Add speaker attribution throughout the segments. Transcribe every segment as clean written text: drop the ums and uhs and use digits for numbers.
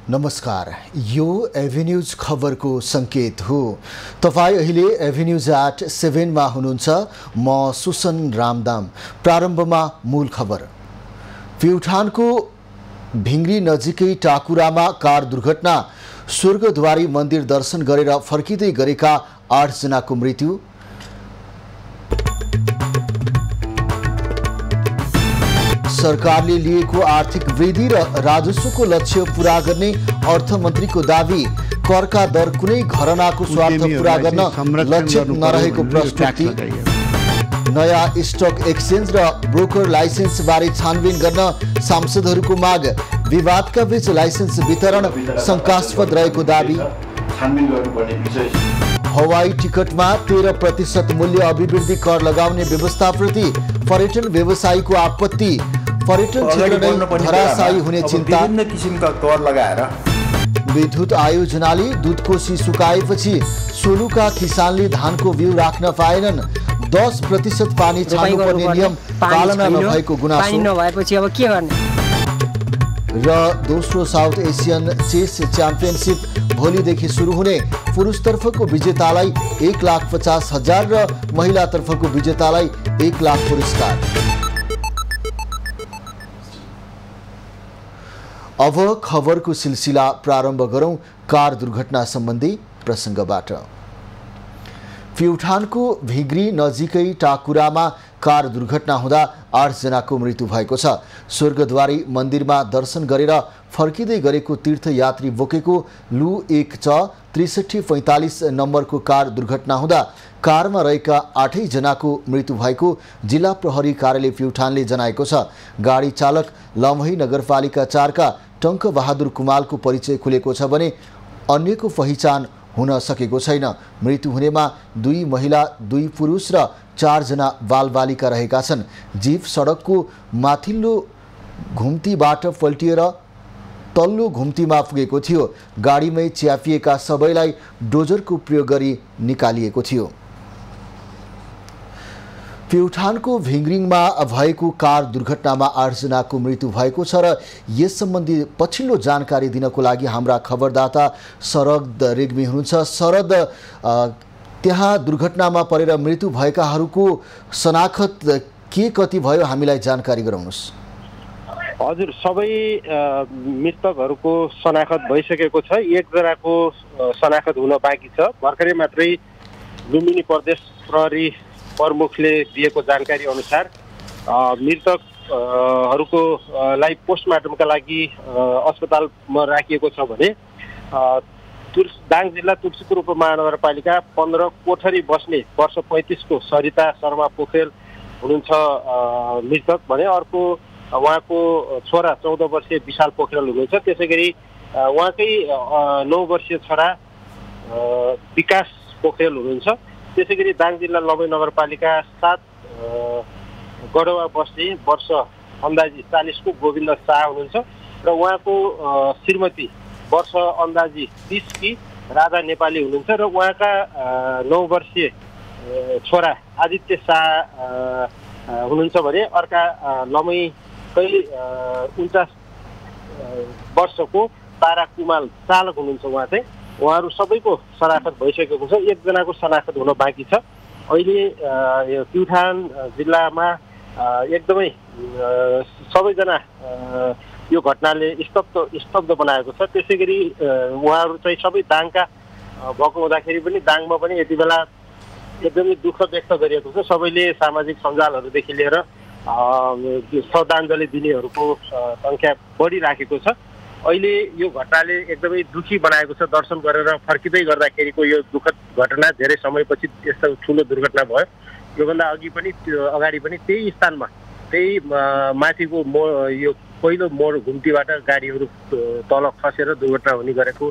Speaker 1: नमस्कार, यो एभेन्यूज खबरको संकेत हो। तपाईं अहिले एभेन्यूज@7 मा हुनुहुन्छ। म सुसन रामदाम। प्रारम्भमा मूल खबर। प्युठानको भिङ्ग्री नजिकै टाकुरामा कार दुर्घटना। स्वर्गद्वारी मन्दिर दर्शन गरेर फर्किँदै गरेका 8 जनाको मृत्यु। सरकारले लिएको आर्थिक वृद्धि र राजस्वको लक्ष्य पूरा गर्ने अर्थमन्त्रीको दावी। करका दर कुनै घरनाको स्वार्थ पूरा गर्न लक्षित नरहेको प्रस्तुति। नयाँ स्टक एक्सचेन्ज र ब्रोकर लाइसेन्स बारे छानबिन गर्न सांसदहरूको माग। विवादका बीच लाइसेन्स वितरण शंकास्पद रहेको दावी। हवाई टिकटमा 13% मूल्य अभिवृद्धि कर लगाउने व्यवस्थाप्रति पर्यटन व्यवसायीको आपत्ति। पर्यटन क्षेत्र नै धराशायी हुने चिन्ता।
Speaker 2: विभिन्न किसिमका कर लगाएर
Speaker 1: विद्युत आयोजनाले दुधकोशी सुकाएपछि सोलुका किसानले धानको बिउ राख्न पाएनन्। 10% पानी छाड्नुपर्ने नियम पालना नभएको गुनासो।
Speaker 3: नभएपछि अब के गर्ने?
Speaker 1: र दोस्रो साउथ एसियन चेस च्याम्पियनसिप भोलिदेखि सुरु हुने। पुरुषतर्फको विजेतालाई 1,50,000 र महिलातर्फको विजेतालाई 1 लाख पुरस्कार। अब खबरको सिलसिला प्रारम्भ गरौं कार दुर्घटना सम्बन्धी प्रसङ्गबाट। प्युठानको भिग्री नजिकै टाकुरामा कार दुर्घटना हुँदा 8 जनाको मृत्यु भएको छ। स्वर्गद्वारी मन्दिरमा दर्शन गरेर फर्किँदै गरेको तीर्थयात्री बोकेको लु 1 च 6345 नम्बरको कार दुर्घटना हुँदा कारमा रहेका 8 जनाको मृत्यु भएको जिल्ला प्रहरी कार्यालय प्युठानले जनाएको छ। गाडी चालक लम्ही नगरपालिका 4 का टङ्क बहादुर कुमालको परिचय खुलेको छ भने अन्यको पहिचान हुन सकेको छैन। मृत्यु हुनेमा 2 महिला 2 पुरुष र 4 जना बालबालिका रहेका छन्। जीप सडकको माथिल्लो घुम्तीबाट पल्टिएर तल्लो घुम्तीमा पुगेको थियो। गाडीमै च्यापिएका सबैलाई डोजरको प्रयोग गरी निकालिएको थियो। प्युठानको भिङ्ग्रीमा भएको कार दुर्घटनामा 8 जनाको मृत्यु भएको छ र यस सम्बन्धी पछिल्लो जानकारी दिनको लागि हाम्रा खबरदाता शरद रेग्मी हुनुहुन्छ। शरद, त्यहाँ दुर्घटनामा परेर मृत्यु भएकाहरूको शनाखत के कति भयो, हामीलाई जानकारी गराउनुहोस्।
Speaker 4: हजुर, सबै मृतकहरूको शनाखत भइसकेको छ। 1 जनाको शनाखत हुन बाँकी छ। भर्खरै मात्रै लुम्बिनी प्रदेश प्रहरी प्रमुखले दिएको जानकारी अनुसार मृतकहरूको लाई पोस्टमार्टमका लागि अस्पतालमा राखिएको छ भने दाङ जिल्ला तुलसीपुर उपमहानगरपालिका 15 कोठरी बस्ने वर्ष 35 को सरिता शर्मा पोखरेल हुनुहुन्छ मृतक भने अर्को उहाँको छोरा 14 वर्षीय विशाल पोखरेल हुनुहुन्छ। त्यसै गरी उहाँकै 9 वर्षीय छोरा विकास पोखरेल हुनुहुन्छ। त्यसै गरी दाङ जिल्ला लमही नगरपालिका 7 गडवा बस्ने वर्ष अन्दाजी 40 को गोविन्द शाह हुनुहुन्छ र उहाँको श्रीमती वर्ष अन्दाजी 30 की राधा नेपाली हुनुहुन्छ र उहाँका 9 वर्षीय छोरा आदित्य शाह हुनुहुन्छ भने अर्का लमहीकै 49 वर्षको तारा कुमाल चालक हुनुहुन्छ। उहाँ चाहिँ उहाँहरू सबैको शनाखत भइसकेको छ। 1 जनाको शनाखत हुन बाँकी छ। अहिले प्युठान जिल्लामा एकदमै सबैजना यो घटनाले स्तब्ध बनाएको छ। त्यसै गरी उहाँहरू चाहिँ सबै दाङका भएको हुँदाखेरि पनि दाङमा पनि यति बेला एकदमै दुःख व्यक्त गरिएको छ। सबैले सामाजिक सञ्जालहरूदेखि लिएर श्रद्धाञ्जली दिनेहरूको सङ्ख्या बढिराखेको छ। अहिले यो घटनाले एकदमै दुखी बनाएको छ। दर्शन गरेर फर्किँदै गर्दाखेरिको यो दुःखद घटना धेरै समयपछि यस्तो ठुलो दुर्घटना भयो। योभन्दा अगाडि पनि त्यही स्थानमा त्यही माथिको यो पहिलो मोड घुम्तीबाट गाडीहरू तल खसेर दुर्घटना हुने गरेको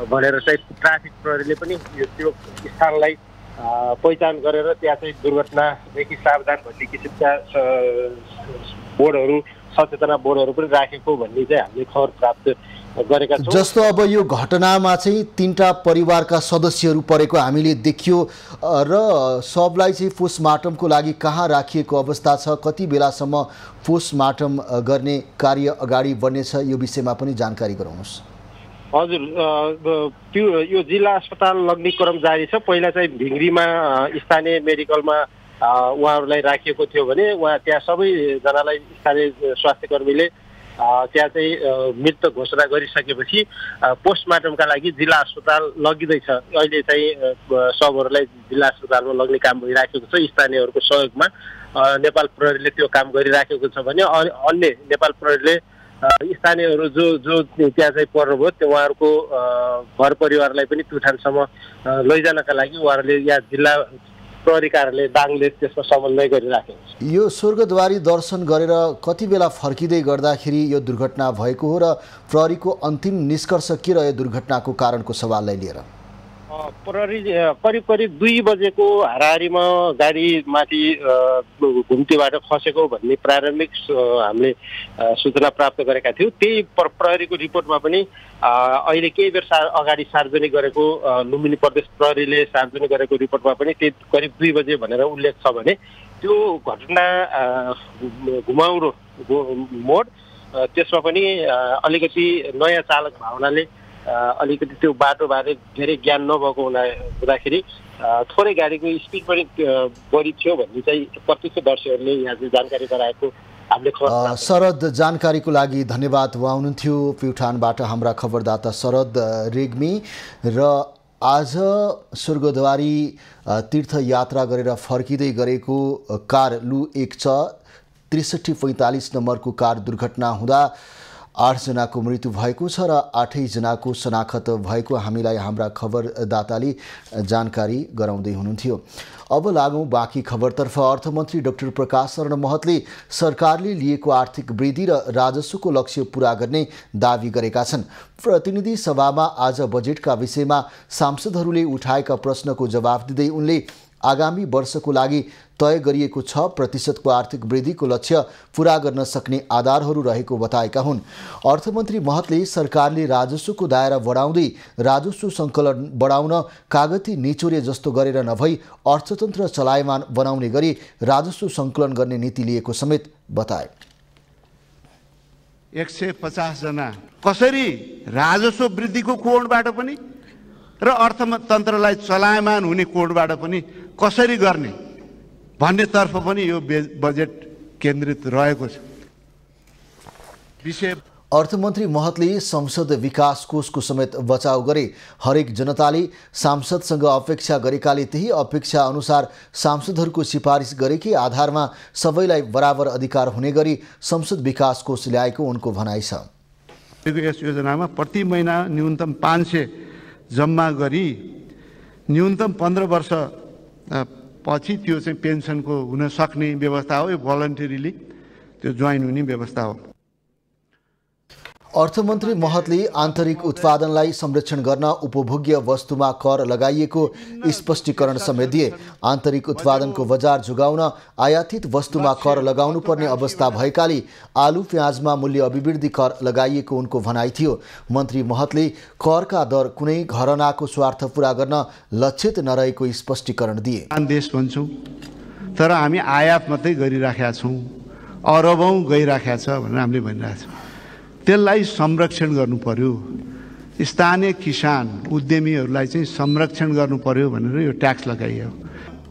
Speaker 4: भनेर चाहिँ ट्राफिक प्रहरीले पनि त्यो स्थानलाई पहिचान गरेर त्यहाँ चाहिँ दुर्घटनादेखि सावधान भन्ने किसिमका बोर्डहरू सचेतना बोर्डहरू पनि राखेको भन्ने चाहिँ हामीले खबर प्राप्त गरेका छौँ।
Speaker 1: जस्तो अब यो घटनामा चाहिँ 3टा परिवारका सदस्यहरू परेको हामीले देखियो र सबलाई चाहिँ पोस्टमार्टमको लागि कहाँ राखिएको अवस्था छ, कति बेलासम्म पोस्टमार्टम गर्ने कार्य अगाडि बढ्नेछ, यो विषयमा पनि जानकारी गराउनुहोस्।
Speaker 4: हजुर, यो जिल्ला अस्पताल लग्ने क्रम जारी छ। पहिला चाहिँ भिङ्ग्रीमा स्थानीय मेडिकलमा उहाँहरूलाई राखिएको थियो भने त्यहाँ सबैजनालाई स्थानीय स्वास्थ्य कर्मीले त्यहाँ चाहिँ मृत घोषणा गरिसकेपछि पोस्टमार्टमका लागि जिल्ला अस्पताल लगिँदैछ। अहिले चाहिँ शवहरूलाई जिल्ला अस्पतालमा लग्ने काम भइराखेको छ। स्थानीयहरूको सहयोगमा नेपाल प्रहरीले त्यो काम गरिराखेको छ भने अन्य नेपाल प्रहरीले स्थानीयहरू जो त्यहाँ चाहिँ पर्नुभयो त्यो उहाँहरूको घर परिवारलाई पनि प्युठानसम्म लैजानका लागि उहाँहरूले यहाँ जिल्ला प्रहरी कार्यालय दाङले त्यसको समन्वय गरिराखेको छ।
Speaker 1: यो स्वर्गद्वारी दर्शन गरेर कति बेला फर्किँदै गर्दाखेरि यो दुर्घटना भएको हो र प्रहरीको अन्तिम निष्कर्ष के रह्यो दुर्घटनाको कारणको सवाललाई लिएर?
Speaker 4: प्रहरी करिब 2 बजेको हाराहारीमा गाडी माथि घुम्तीबाट खसेको भन्ने प्रारम्भिक हामीले सूचना प्राप्त गरेका थियौँ। त्यही प्रहरीको रिपोर्टमा पनि अहिले केही बेर अगाडि सार्वजनिक गरेको लुम्बिनी प्रदेश प्रहरीले सार्वजनिक गरेको रिपोर्टमा पनि त्यही करिब 2 बजे भनेर उल्लेख छ भने त्यो घटना घुमाउरो मोड त्यसमा पनि अलिकति नयाँ चालक भावनाले अलिकति त्यो बाटोबारे धेरै ज्ञान नभएको हुँदाखेरि थोरै गाडीको स्पिड पनि बढी थियो भन्ने चाहिँ प्रत्यक्षदर्शीहरूले यहाँ चाहिँ जानकारी गराएको हामीले खबर।
Speaker 1: शरद, जानकारीको लागि धन्यवाद। उहाँ हुनुहुन्थ्यो प्युठानबाट हाम्रा खबरदाता शरद रेग्मी। र आज स्वर्गद्वारी तीर्थयात्रा गरेर फर्किँदै गरेको कार लु 6345 नम्बरको कार दुर्घटना हुँदा 8 जनाको मृत्यु भएको छ र 8 जनाको शनाखत भएको हामीलाई हाम्रा खबरदाताले जानकारी गराउँदै हुनुहुन्थ्यो। अब लागौँ बाँकी खबरतर्फ। अर्थमन्त्री डाक्टर प्रकाश शरण महतले सरकारले लिएको आर्थिक वृद्धि र राजस्वको लक्ष्य पूरा गर्ने दावी गरेका छन्। प्रतिनिधि सभामा आज बजेटका विषयमा सांसदहरूले उठाएका प्रश्नको जवाफ दिँदै उनले आगामी वर्षको लागि तय गरिएको 6% आर्थिक वृद्धिको लक्ष्य पूरा गर्न सक्ने आधारहरू रहेको बताएका हुन्। अर्थमन्त्री महतले सरकारले राजस्वको दायरा बढाउँदै राजस्व सङ्कलन बढाउन कागती निचोरे जस्तो गरेर नभई अर्थतन्त्र चलायमान बनाउने गरी राजस्व सङ्कलन गर्ने नीति लिएको समेत बताए।
Speaker 2: 150 जना कसरी राजस्व वृद्धिको कोणबाट पनि र अर्थतन्त्रलाई चलायमान हुने कोणबाट पनि कसरी गर्ने भन्नेतर्फ पनि यो बजेट केन्द्रित रहेको छ। विषय
Speaker 1: अर्थमन्त्री महतले संसद विकास कोषको समेत बचाउ गरे। हरेक जनताले सांसदसँग अपेक्षा गरेकाले त्यही अपेक्षा अनुसार सांसदहरूको सिफारिस गरेकै आधारमा सबैलाई बराबर अधिकार हुने गरी संसद विकास कोष ल्याएको उनको भनाइ छ।
Speaker 2: यस योजनामा प्रति महिना न्यूनतम 500 जम्मा गरी न्यूनतम 15 वर्ष पछि त्यो चाहिँ पेन्सनको हुन सक्ने व्यवस्था हो। यो भलन्टरीली त्यो जोइन हुने व्यवस्था हो।
Speaker 1: अर्थमन्त्री महतले आन्तरिक उत्पादनलाई संरक्षण गर्न उपभोग्य वस्तुमा कर लगाइएको स्पष्टीकरण समेत दिए। आन्तरिक उत्पादनको बजार जोगाउन आयातित वस्तुमा कर लगाउनु पर्ने अवस्था भएकाले आलु प्याजमा मूल्य अभिवृद्धि कर लगाइएको उनको भनाइ थियो। मन्त्री महतले करका दर कुनै घरनाको स्वार्थ पूरा गर्न लक्षित नरहेको स्पष्टीकरण दिए।
Speaker 2: देश भन्छौँ तर हामी आयात मात्रै गरिराखेका छौँ, अरबौँ गइराखेका छ भनेर हामीले भनिरहेका छौँ। त्यसलाई संरक्षण गर्नु पर्यो। स्थानीय किसान उद्यमीहरूलाई चाहिँ संरक्षण गर्नु पर्यो भनेर यो ट्याक्स लगाइयो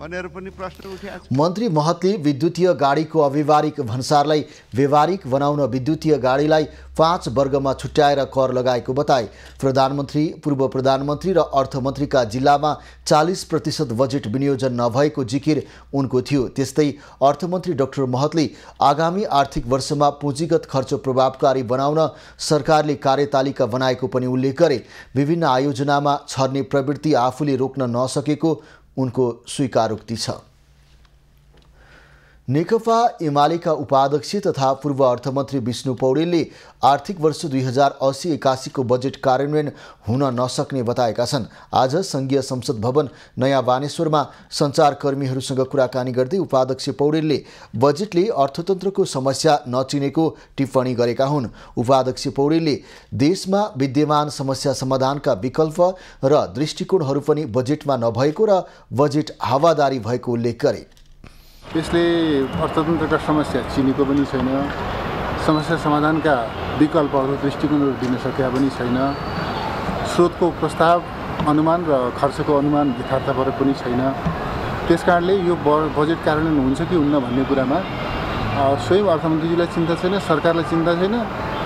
Speaker 2: भनेर पनि प्रश्न उठेको छ।
Speaker 1: मन्त्री महतले विद्युतीय गाडीको अव्यवहारिक भन्सारलाई व्यवहारिक बनाउन विद्युतीय गाडीलाई 5 वर्गमा छुट्याएर कर लगाएको बताए। प्रधानमन्त्री, पूर्व प्रधानमन्त्री र अर्थमन्त्रीका जिल्लामा 40% बजेट विनियोजन नभएको जिकिर उनको थियो। त्यस्तै अर्थमन्त्री डाक्टर महतले आगामी आर्थिक वर्षमा पुँजीगत खर्च प्रभावकारी बनाउन सरकारले कार्यतालिका बनाएको पनि उल्लेख गरे। विभिन्न आयोजनामा छर्ने प्रवृत्ति आफूले रोक्न नसकेको उनको स्वीकारोक्ति छ। नेकपा एमालेका उपाध्यक्ष तथा पूर्व अर्थमन्त्री विष्णु पौडेलले आर्थिक वर्ष 2080-81 को बजेट कार्यान्वयन हुन नसक्ने बताएका छन्। आज संघीय संसद भवन नयाँ बानेश्वरमा सञ्चारकर्मीहरूसँग कुराकानी गर्दै उपाध्यक्ष पौडेलले बजेटले अर्थतन्त्रको समस्या नचिनेको टिप्पणी गरेका हुन्। उपाध्यक्ष पौडेलले देशमा विद्यमान समस्या समाधानका विकल्प र दृष्टिकोणहरू पनि बजेटमा नभएको र बजेट हावादारी भएको उल्लेख गरे।
Speaker 3: यसले अर्थतन्त्रका समस्या चिनेको पनि छैन, समस्या समाधानका विकल्पहरू दृष्टिकोणहरू दिन सकेका पनि छैन, स्रोतको प्रस्ताव अनुमान र खर्चको अनुमान यथार्थपर पनि छैन। त्यसकारणले यो बजेट कार्यान्वयन हुन्छ कि हुन्न भन्ने कुरामा स्वयं अर्थमन्त्रीजीलाई चिन्ता छैन, सरकारलाई चिन्ता छैन।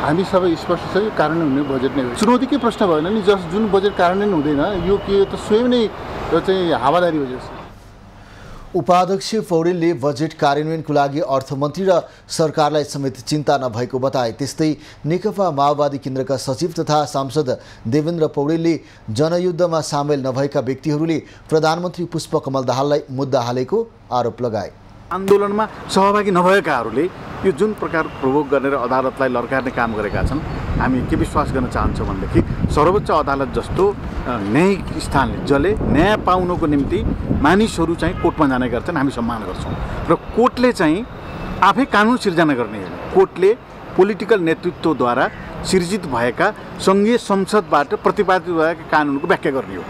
Speaker 3: हामी सबै स्पष्ट छ यो कार्यान्वयन हुने बजेट नै हो। चुनौतीकै प्रश्न भएन नि, जुन बजेट कार्यान्वयन हुँदैन यो त स्वयं नै यो चाहिँ हावादारी हो जस्तो।
Speaker 1: उपाध्यक्ष पौडेलले बजेट कार्यान्वयनको लागि अर्थमन्त्री र सरकारलाई समेत चिन्ता नभएको बताए। त्यस्तै नेकपा माओवादी केन्द्रका सचिव तथा सांसद देवेन्द्र पौडेलले जनयुद्धमा सामेल नभएका व्यक्तिहरूले प्रधानमन्त्री पुष्पकमल दाहाललाई मुद्दा हालेको आरोप लगाए।
Speaker 5: आन्दोलनमा सहभागी नभएकाहरूले यो जुन प्रकार प्रोभोक गर्ने र अदालतलाई लड्काउने काम गरेका छन्, हामी के विश्वास गर्न चाहन्छौँ भनेदेखि सर्वोच्च अदालत जस्तो न्यायिक स्थानले जसले न्याय पाउनको निम्ति मानिसहरू चाहिँ कोर्टमा जाने गर्छन्, हामी सम्मान गर्छौँ। र कोर्टले चाहिँ आफै कानुन सिर्जना गर्ने होइन, कोर्टले पोलिटिकल नेतृत्वद्वारा सिर्जित भएका सङ्घीय संसदबाट प्रतिपादित भएका कानुनको व्याख्या गर्ने हो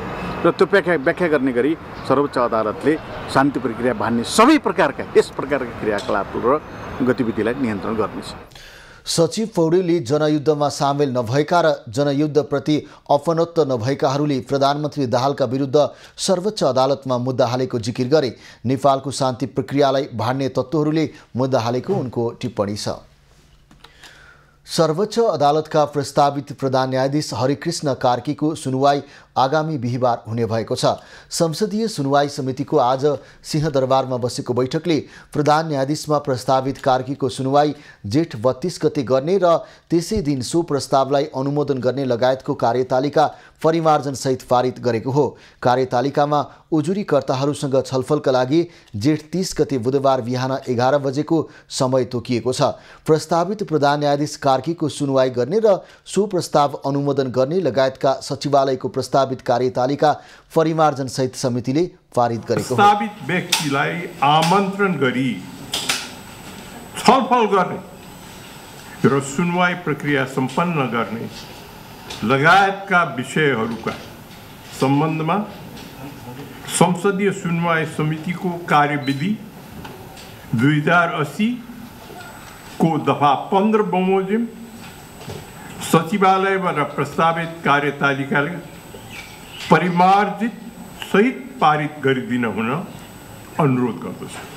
Speaker 5: र त्यो व्याख्या गर्ने गरी सर्वोच्च अदालतले शान्ति प्रक्रिया भान्ने सबै प्रकारका यस प्रकारका क्रियाकलाप र गतिविधिलाई नियन्त्रण गर्नेछ।
Speaker 1: सचिव पौडेलले जनयुद्धमा सामेल नभएका र जनयुद्धप्रति अपनत्व नभएकाहरूले प्रधानमन्त्री दाहालका विरुद्ध सर्वोच्च अदालतमा मुद्दा हालेको जिकिर गरे। नेपालको शान्ति प्रक्रियालाई भाड्ने तत्त्वहरूले मुद्दा हालेको उनको टिप्पणी छ। सर्वोच्च अदालतका प्रस्तावित प्रधान न्यायाधीश हरिकृष्ण कार्कीको सुनवाई आगामी बिहिबार हुने भएको छ। संसदीय सुनवाई समितिको आज सिंहदरबारमा बसेको बैठकले प्रधान न्यायाधीशमा प्रस्तावित कार्कीको सुनवाई जेठ 32 गते गर्ने र त्यसै दिन सो प्रस्तावलाई अनुमोदन गर्ने लगायतको कार्यतालिका परिमार्जनसहित पारित गरेको हो। कार्यतालिकामा उजुरीकर्ताहरूसँग छलफलका लागि जेठ 30 गते बुधबार बिहान 11 बजेको समय तोकिएको छ। प्रस्तावित प्रधान न्यायाधीश कार्कीको सुनवाई गर्ने र सो प्रस्ताव अनुमोदन गर्ने लगायतका सचिवालयको प्रस्तावित कार्यतालिका परिमार्जन सहित समितिले पारित गरेको हो।
Speaker 6: प्रस्तावित व्यक्तिलाई आमन्त्रण गरी छलफल गर्ने र सुनवाई प्रक्रिया सम्पन्न गर्ने लगायतका विषयहरूका सम्बन्धमा संसदीय सुनवाई समितिको कार्यविधि 2080 को दफा 15 बमोजिम सचिवालयबाट प्रस्तावित कार्यतालिकाले परिमार्जित सहित पारित गरिदिन हुन अनुरोध गर्दछु।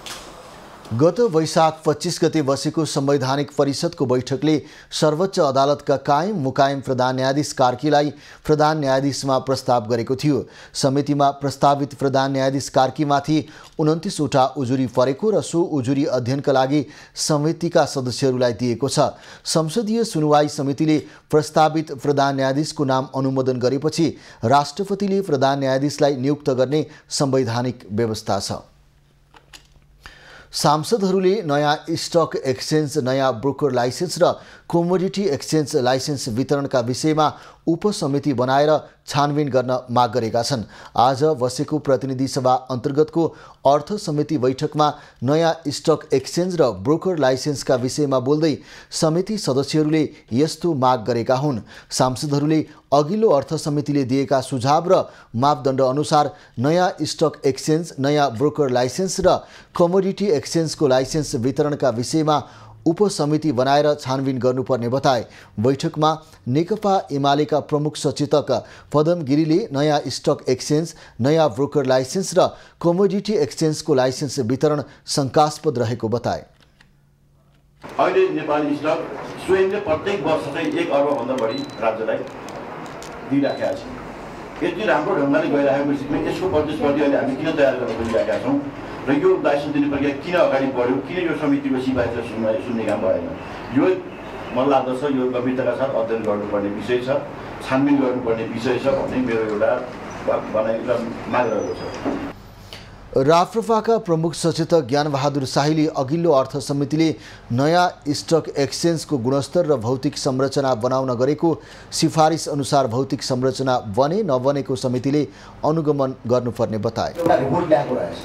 Speaker 1: गत वैशाख 25 गते बसेको संवैधानिक परिषदको बैठकले सर्वोच्च अदालतका कायम मुकायम प्रधान न्यायाधीश कार्कीलाई प्रधान न्यायाधीशमा प्रस्ताव गरेको थियो। समितिमा प्रस्तावित प्रधान न्यायाधीश कार्कीमाथि 29 वटा उजुरी परेको र सो उजुरी अध्ययनका लागि समितिका सदस्यहरूलाई दिएको छ। संसदीय सुनवाई समितिले प्रस्तावित प्रधान न्यायाधीशको नाम अनुमोदन गरेपछि राष्ट्रपतिले प्रधान न्यायाधीशलाई नियुक्त गर्ने संवैधानिक व्यवस्था छ। सांसदहरूले नयाँ स्टक एक्सचेन्ज, नयाँ ब्रोकर लाइसेन्स र कमोडिटी एक्सचेन्ज लाइसेन्स वितरणका विषयमा उपसमिति बनाएर छानबिन गर्न माग गरेका छन्। आज बसेको प्रतिनिधि सभा अन्तर्गतको अर्थ समिति बैठकमा नयाँ स्टक एक्सचेन्ज र ब्रोकर लाइसेन्सका विषयमा बोल्दै समिति सदस्यहरूले यस्तो माग गरेका हुन्। सांसदहरूले अघिल्लो अर्थ समितिले दिएका सुझाव र मापदण्ड अनुसार नयाँ स्टक एक्सचेन्ज, नयाँ ब्रोकर लाइसेन्स र कमोडिटी एक्सचेन्जको लाइसेन्स वितरणका विषयमा उपसमिति बनाएर छानबिन गर्नुपर्ने बताए। बैठकमा नेकपा एमालेका प्रमुख सचेतक पदम गिरीले नयाँ स्टक एक्सचेन्ज, नयाँ ब्रोकर लाइसेन्स र कमोडिटी एक्सचेन्जको लाइसेन्स वितरण शङ्कास्पद रहेको बताए।
Speaker 7: अहिले नेपाली स्टक स्वयंले प्रत्येक वर्ष चाहिँ 1 अर्बभन्दा बढी राज्यलाई दिइराखेका छ। यति राम्रो ढङ्गले गइरहेको स्थितिमा यसको प्रतिस्पर्धी अहिले हामी किन तयार गर्न खोजिरहेका छौँ र यो लाइसेन्स दिने प्रक्रिया किन अगाडि बढ्यो, किन यो समितिको सिफारिस सुन्ने काम भएन, यो मलाई लाग्दछ यो गम्भीरताका साथ अध्ययन गर्नुपर्ने विषय छ, छानबिन गर्नुपर्ने विषय छ भन्ने मेरो एउटा भनाइ र माग रहेको छ।
Speaker 1: राप्रपाका प्रमुख सचेतक ज्ञानबहादुर शाहीले अघिल्लो अर्थ समितिले नयाँ स्टक एक्सचेन्जको गुणस्तर र भौतिक संरचना बनाउन गरेको सिफारिस अनुसार भौतिक संरचना बने नबनेको समितिले अनुगमन गर्नुपर्ने बताए।
Speaker 8: एउटा रिपोर्ट ल्याएको रहेछ।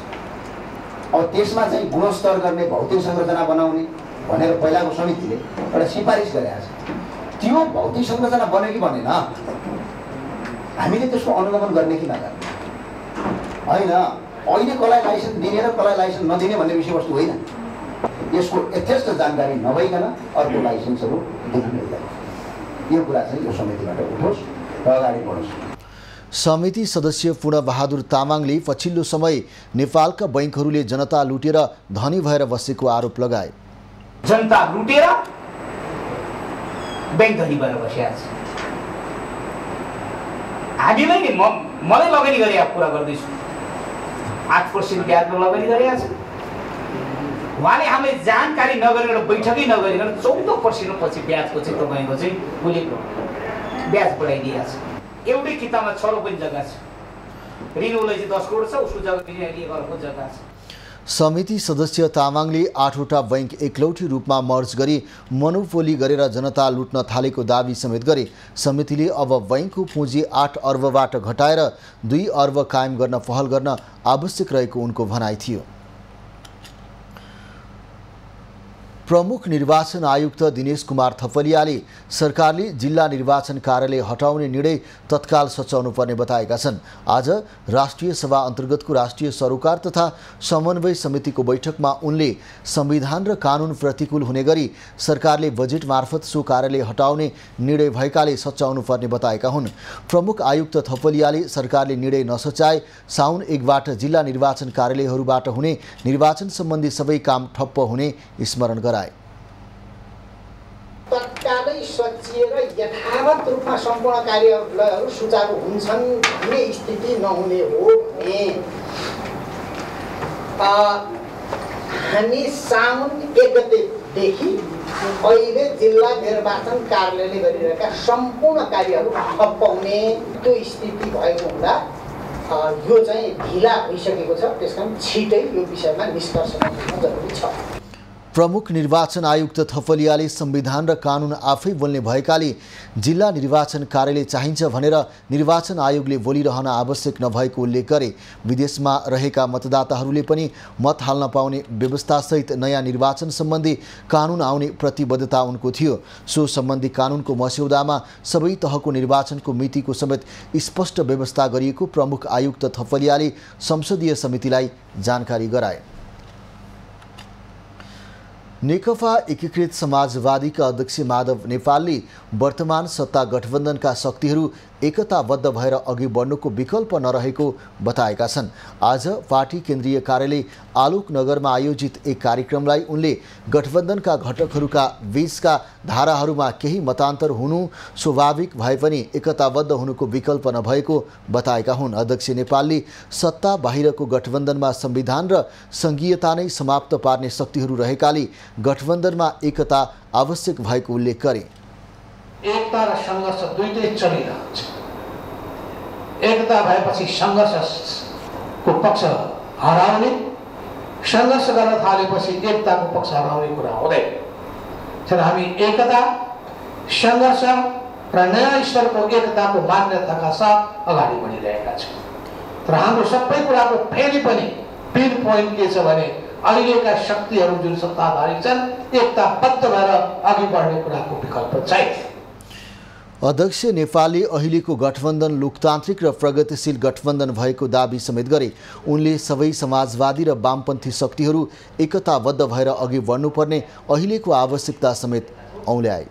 Speaker 8: अब त्यसमा चाहिँ गुणस्तर गर्ने भौतिक संरचना बनाउने भनेर पहिलाको समितिले एउटा सिफारिस गरेको छ। त्यो भौतिक संरचना बन्यो कि बनेन, हामीले त्यसको अनुगमन गर्ने कि नगर्ने होइन। अहिले कसलाई लाइसेन्स दिने र कसलाई लाइसेन्स नदिने भन्ने विषयवस्तु होइन। यसको यथेष्ट जानकारी नभइकन अर्को लाइसेन्सहरू दिन मिल्दैन। यो कुरा चाहिँ यो समितिबाट उठोस् र अगाडि बढोस्।
Speaker 1: समिति सदस्य पूर्णबहादुर तामाङले पछिल्लो समय नेपालका बैंकहरूले जनता लुटेर धनी भएर बसेको आरोप लगाए।
Speaker 9: जनता लुटेर बैंक धनी भएर बसेका छ। हामीले नि मलाई लगानी गरेको कुरा गर्दैछु। 8% ब्याजमा लगानी गरेका छ। उहाँले हामीले जानकारी नगरेर बैठकै नगरिकन 14% पछि ब्याजको चाहिँ तपाईँको चाहिँ उसले ब्याज बढाइदिएको छ। एउटै किताबमा 6 रुपैयाँ जग्गा छ। ऋण उसलाई चाहिँ 10 करोड छ, उसको जग्गा चाहिँ 1 करोडको जग्गा छ।
Speaker 1: समिति सदस्य तामाङले 8वटा बैंक एकलौटी रूपमा मर्ज गरी मोनोपोली गरेर जनता लुट्न थालेको दावी समेत गरे। समितिले अब बैंकको पुँजी 8 अर्बबाट घटाएर 2 अर्ब कायम गर्न पहल गर्न आवश्यक रहेको उनको भनाइ थियो। प्रमुख निर्वाचन आयुक्त दिनेश कुमार थपलियाले सरकारले जिल्ला निर्वाचन कार्यालय हटाउने निर्णय तत्काल सच्याउनुपर्ने बताएका छन्। आज राष्ट्रिय सभा अन्तर्गतको राष्ट्रिय सरोकार तथा समन्वय समितिको बैठकमा उनले संविधान र कानुन प्रतिकूल हुने गरी सरकारले बजेट मार्फत सो कार्यालय हटाउने निर्णय भएकाले सच्याउनुपर्ने बताएका हुन्। प्रमुख आयुक्त थपलियाले सरकारले निर्णय नसच्याए साउन 1बाट जिल्ला निर्वाचन कार्यालयहरूबाट हुने निर्वाचन सम्बन्धी सबै काम ठप्प हुने स्मरण गराए।
Speaker 10: तत्कालै सचिएर यथावत रूपमा सम्पूर्ण कार्यालयहरू सुचारू हुन्छन् भन्ने स्थिति नहुने हो भने हामी साउन 1 गतेदेखि अहिले जिल्ला निर्वाचन कार्यालयले गरिरहेका सम्पूर्ण कार्यहरू ठप्प हुने त्यो स्थिति भएको हुँदा यो चाहिँ ढिला भइसकेको छ। त्यसकारण छिटै यो विषयमा निष्कर्षमा पुग्न जरुरी छ।
Speaker 1: प्रमुख निर्वाचन आयुक्त थपलियाले संविधान र कानुन आफै बोल्ने भएकाले जिल्ला निर्वाचन कार्यालय चाहिन्छ भनेर निर्वाचन आयोगले बोलिरहन आवश्यक नभएको उल्लेख गरे। विदेशमा रहेका मतदाताहरूले पनि मत हाल्न पाउने व्यवस्थासहित नयाँ निर्वाचन सम्बन्धी कानुन आउने प्रतिबद्धता उनको थियो। सो सम्बन्धी कानुनको मस्यौदामा सबै तहको निर्वाचनको मितिको समेत स्पष्ट व्यवस्था गरिएको प्रमुख आयुक्त थपलियाले संसदीय समितिलाई जानकारी गराए। नेकपा एकीकृत समाजवादीका अध्यक्ष माधव नेपालले वर्तमान सत्ता गठबन्धनका शक्तिहरू एकताबद्ध भएर अघि बढ्नुको विकल्प नरहेको बताएका छन्। आज पार्टी केन्द्रीय कार्यालय आलोकनगरमा आयोजित एक कार्यक्रमलाई उनले गठबन्धनका घटकहरूका बीचका धाराहरूमा केही मतान्तर हुनु स्वाभाविक भए पनि एकताबद्ध हुनुको विकल्प नभएको बताएका हुन्। अध्यक्ष नेपालले सत्ता बाहिरको गठबन्धनमा संविधान र संघीयता नै समाप्त पार्ने शक्तिहरू रहेकाले गठबन्धनमा एकता आवश्यक भएको उल्लेख गरे।
Speaker 11: एकता र संघर्ष दुईटै चलिरहन्छ। एकता भएपछि संघर्षको पक्ष हराउने, संघर्ष गर्न थालेपछि एकताको पक्ष हराउने कुरा हुँदैन। तर हामी एकता, संघर्ष र नयाँ स्तरको एकताको मान्यताका साथ अगाडि बढिरहेका छौँ। तर हाम्रो सबै कुराको फेरि पनि पिन पोइन्ट के छ भने अहिलेका शक्तिहरू जुन सत्ताधारी छन् एकताबद्ध भएर अघि बढ्ने कुराको विकल्प छैन।
Speaker 1: अध्यक्ष नेपालले अहिलेको गठबन्धन लोकतान्त्रिक र प्रगतिशील गठबन्धन भएको दावी समेत गरे। उनले सबै समाजवादी र वामपन्थी शक्तिहरू एकताबद्ध भएर अघि बढ्नुपर्ने अहिलेको आवश्यकता समेत औल्याए।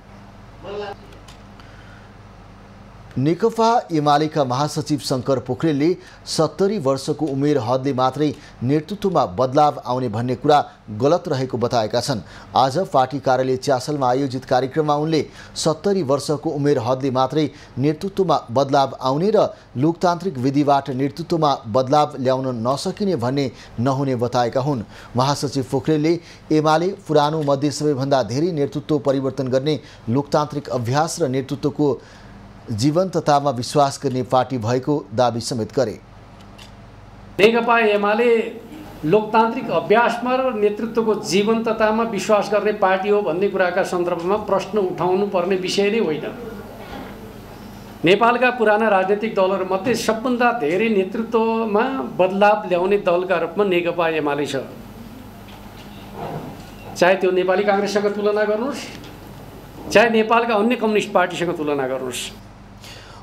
Speaker 1: नेकपा एमालेका महासचिव शङ्कर पोखरेलले 70 वर्षको उमेर हदले मात्रै नेतृत्वमा बदलाव आउने भन्ने कुरा गलत रहेको बताएका छन्। आज पार्टी कार्यालय च्यासलमा आयोजित कार्यक्रममा उनले 70 वर्षको उमेर हदले मात्रै नेतृत्वमा बदलाव आउने र लोकतान्त्रिक विधिबाट नेतृत्वमा बदलाव ल्याउन नसकिने भन्ने नहुने बताएका हुन्। महासचिव पोखरेलले एमाले पुरानो मध्ये सबैभन्दा धेरै नेतृत्व परिवर्तन गर्ने लोकतान्त्रिक अभ्यास र नेतृत्वको जीवन्ततामा विश्वास गर्ने पार्टी भएको दावी समेत गरे।
Speaker 12: नेकपा एमाले लोकतान्त्रिक अभ्यासमा र नेतृत्वको जीवन्ततामा विश्वास गर्ने पार्टी हो भन्ने कुराका सन्दर्भमा प्रश्न उठाउनु पर्ने विषय नै होइन। नेपालका पुराना राजनीतिक दलहरूमध्ये सबभन्दा धेरै नेतृत्वमा बदलाव ल्याउने दलका रूपमा नेकपा एमाले छ। चाहे त्यो नेपाली काङ्ग्रेससँग तुलना गर्नुहोस्, चाहे नेपालका अन्य कम्युनिस्ट पार्टीसँग तुलना गर्नुहोस्।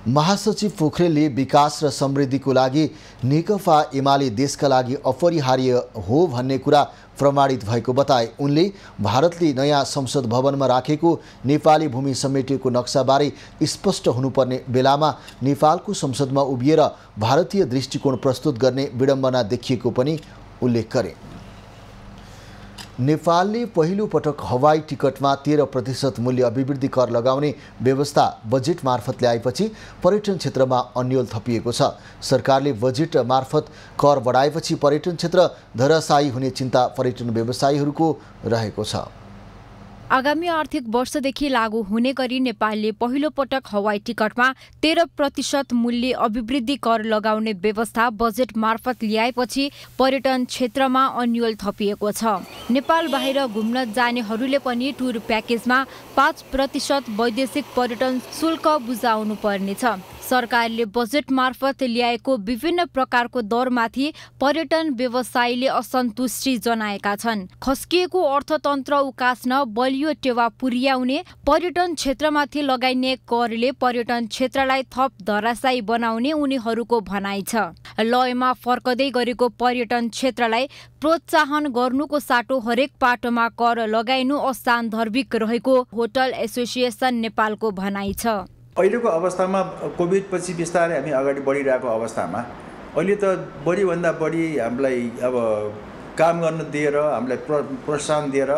Speaker 1: महासचिव पोखरेलले विकास र समृद्धिको लागि नेकपा एमाले देशका लागि अपरिहार्य हो भन्ने कुरा प्रमाणित भएको बताए। उनले भारतले नयाँ संसद भवनमा राखेको नेपाली भूमि समेटिएको नक्साबारे स्पष्ट हुनुपर्ने बेलामा नेपालको संसदमा उभिएर भारतीय दृष्टिकोण प्रस्तुत गर्ने विडम्बना देखिएको पनि उल्लेख गरे। नेपालले पहिलो पटक हवाई टिकटमा 13% मूल्य अभिवृद्धि कर लगाउने व्यवस्था बजेट मार्फत ल्याएपछि पर्यटन क्षेत्रमा अन्यल थपिएको छ। सरकारले बजेट मार्फत कर बढाएपछि पर्यटन क्षेत्र धराशायी हुने चिन्ता पर्यटन व्यवसायीहरूको रहेको छ।
Speaker 13: आगामी आर्थिक वर्षदेखि लागू हुने गरी नेपालले पहिलो पटक हवाई टिकटमा 13% मूल्य अभिवृद्धि कर लगाउने व्यवस्था बजेट मार्फत ल्याएपछि पर्यटन क्षेत्रमा अन्यल थपिएको छ। नेपाल बाहिर घुम्न जानेहरूले पनि टुर प्याकेजमा 5% वैदेशिक पर्यटन शुल्क बुझाउनु पर्नेछ। सरकारले बजेट मार्फत ल्याएको विभिन्न प्रकारको दरमाथि पर्यटन व्यवसायीले असन्तुष्टि जनाएका छन्। खस्किएको अर्थतन्त्र उकास्न बलियो टेवा पुर्याउने पर्यटन क्षेत्रमाथि लगाइने करले पर्यटन क्षेत्रलाई थप धराशायी बनाउने उनीहरूको भनाइ छ। लयमा फर्कदै गरेको पर्यटन क्षेत्रलाई प्रोत्साहन गर्नुको साटो हरेक पाटोमा कर लगाइनु असान्दर्भिक रहेको होटल एसोसिएसन नेपालको भनाइ छ।
Speaker 14: अहिलेको अवस्थामा कोभिड पछि बिस्तारै हामी अगाडि बढिरहेको अवस्थामा अहिले त बढीभन्दा बढी हामीलाई अब काम गर्न दिएर हामीलाई प्रोत्साहन दिएर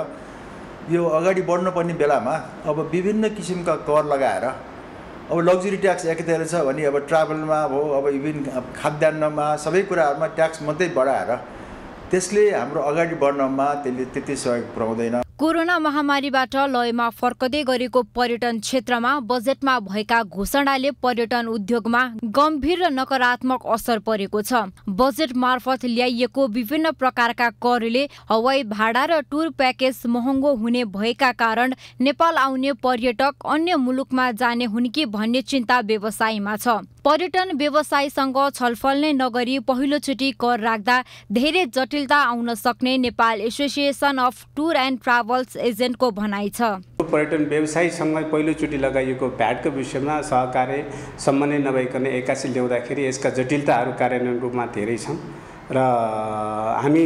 Speaker 14: यो अगाडि बढ्नुपर्ने बेलामा अब विभिन्न किसिमका कर लगाएर अब लग्जरी ट्याक्स एकातिर छ भने अब ट्राभलमा अब इभन खाद्यान्नमा सबै कुराहरूमा ट्याक्स मात्रै बढाएर त्यसले हाम्रो अगाडि बढ्नमा त्यसले त्यति सहयोग पुर्याउँदैन।
Speaker 13: कोरोना महामारीबाट लयमा फर्कदै गरेको पर्यटन क्षेत्रमा बजेटमा भएका घोषणाले पर्यटन उद्योगमा गम्भीर र नकारात्मक असर परेको छ। बजेट मार्फत ल्याइएको विभिन्न प्रकारका करले हवाई भाडा र टुर प्याकेज महँगो हुने भएका कारण नेपाल आउने पर्यटक अन्य मुलुकमा जाने हुन् कि भन्ने चिन्ता व्यवसायीमा छ। पर्यटन व्यवसायीसँग छलफल नै नगरी पहिलोचोटि कर राख्दा धेरै जटिलता आउन सक्ने Nepal association of tour and travels एजेन्टको भनाइ छ।
Speaker 15: पर्यटन व्यवसायीसँग पहिलोचोटि लगाइएको भ्याटको विषयमा सहकार्य सम्म नै नभइकन एक्कासी ल्याउँदाखेरि यसका जटिलताहरू कार्यान्वयन रूपमा धेरै छन् र हामी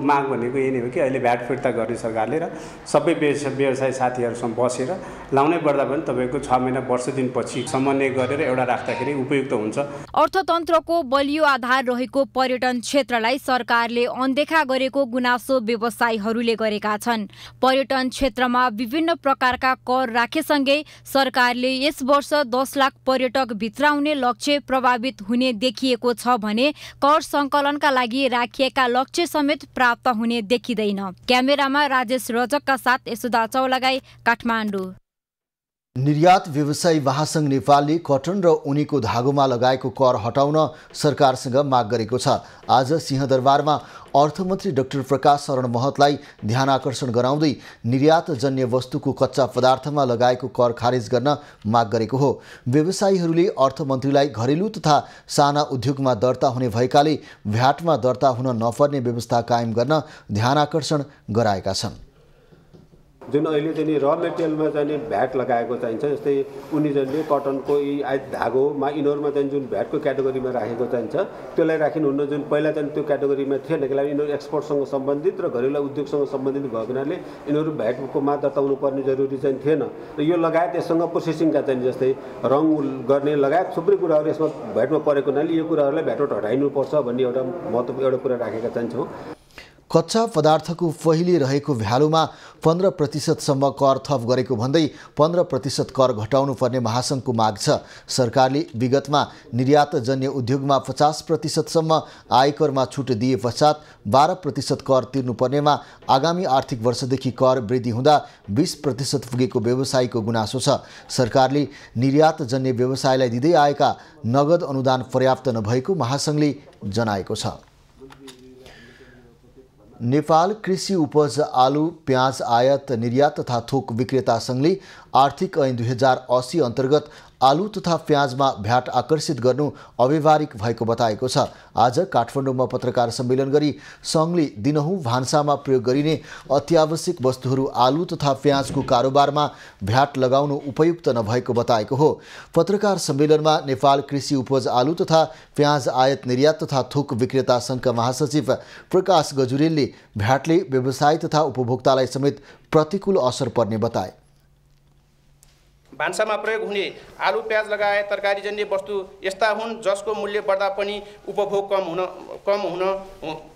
Speaker 15: माग भनेको यही नै हो कि अहिले भ्याट फिर्ता गर्ने सरकारले र सबै व्यवसाय साथीहरूसँग बसेर लाउनै पर्दा पनि तपाईँको 6 महिना वर्ष दिनपछि समन्वय गरेर एउटा राख्दाखेरि उपयुक्त हुन्छ।
Speaker 13: अर्थतन्त्रको बलियो आधार रहेको पर्यटन क्षेत्रलाई सरकारले अनदेखा गरेको गुनासो व्यवसायीहरूले गरेका छन्। पर्यटन क्षेत्रमा विभिन्न प्रकारका कर राखेसँगै सरकारले यस वर्ष 10 लाख पर्यटक भित्राउने लक्ष्य प्रभावित हुने देखिएको छ भने कर सङ्कलनका लागि राखिएका लक्ष्य समेत प्राप्त हुने देखिँदैन। क्यामेरामा राजेश रजकका साथ यशोदा चौलागाई, काठमाडौँ।
Speaker 1: निर्यात व्यवसायी महासंघ नेपालले कटन र ऊनीको धागोमा लगाएको कर हटाउन सरकारसँग माग गरेको छ। आज सिंहदरबारमा अर्थमन्त्री डाक्टर प्रकाश शरण महतलाई ध्यान आकर्षण गराउँदै निर्यातजन्य वस्तुको कच्चा पदार्थमा लगाएको कर खारेज गर्न माग गरेको हो। व्यवसायीहरूले अर्थमन्त्रीलाई घरेलु तथा साना उद्योगमा दर्ता हुने भएकाले भ्याटमा दर्ता हुन नपर्ने व्यवस्था कायम गर्न ध्यान आकर्षण गराएका छन्।
Speaker 16: जुन अहिले चाहिँ र मेटेरियलमा चाहिँ भ्याट लगाएको चाहिन्छ, जस्तै उनी चाहिँ कटनको धागोमा यिनीहरूमा चाहिँ जुन भ्याटको क्याटेगोरीमा राखेको चाहिन्छ त्यसलाई राखिनुहुन्न। जुन पहिला चाहिँ त्यो क्याटेगोरीमा थिएन कि यिनीहरू एक्सपोर्टसँग सम्बन्धित र घरेलु उद्योगसँग सम्बन्धित भएको हुनाले यिनीहरू भ्याटकोमा दर्ता हुनुपर्ने जरुरी चाहिँ थिएन र यो लगायत यससँग प्रोसेसिङका चाहिँ जस्तै रङ गर्ने लगायत थुप्रै कुराहरू यसमा भ्याटमा परेको हुनाले यो कुराहरूलाई भ्याटबाट हटाइनुपर्छ भन्ने एउटा महत्त्वपूर्ण एउटा कुरा राखेका चाहिन्छौँ।
Speaker 1: कच्चा पदार्थको पहिले रहेको भ्यालुमा 15% सम्म कर थप गरेको भन्दै 15% कर घटाउनु पर्ने महासंघको माग छ। सरकारले विगतमा निर्यातजन्य उद्योगमा 50% सम्म आयकरमा छुट दिए पश्चात 12% कर तिर्नुपर्नेमा आगामी आर्थिक वर्षदेखि कर वृद्धि हुँदा 20% पुगेको व्यवसायीको गुनासो छ। सरकारले निर्यातजन्य व्यवसायलाई दिँदै आएका नगद अनुदान पर्याप्त नभएको महासंघले जनाएको छ। नेपाल कृषि उपज आलु प्याज आयात निर्यात तथा थोक विक्रेता सङ्घले आर्थिक ऐन 2080 अन्तर्गत आलु तथा प्याजमा भ्याट आकर्षित गर्नु अव्यावहारिक भएको बताएको छ। आज काठमाडौँमा पत्रकार सम्मेलन गरी सङ्घले दिनहुँ भान्सामा प्रयोग गरिने अत्यावश्यक वस्तुहरू आलु तथा प्याजको कारोबारमा भ्याट लगाउनु उपयुक्त नभएको बताएको हो। पत्रकार सम्मेलनमा नेपाल कृषि उपज आलु तथा प्याज आयात निर्यात तथा थोक विक्रेता सङ्घका महासचिव प्रकाश गजुरेलले भ्याटले व्यवसाय तथा उपभोक्तालाई समेत प्रतिकूल असर पर्ने बताए।
Speaker 17: भान्सामा प्रयोग हुने आलु प्याज लगायत तरकारीजन्य वस्तु यस्ता हुन् जसको मूल्य बढ्दा पनि उपभोग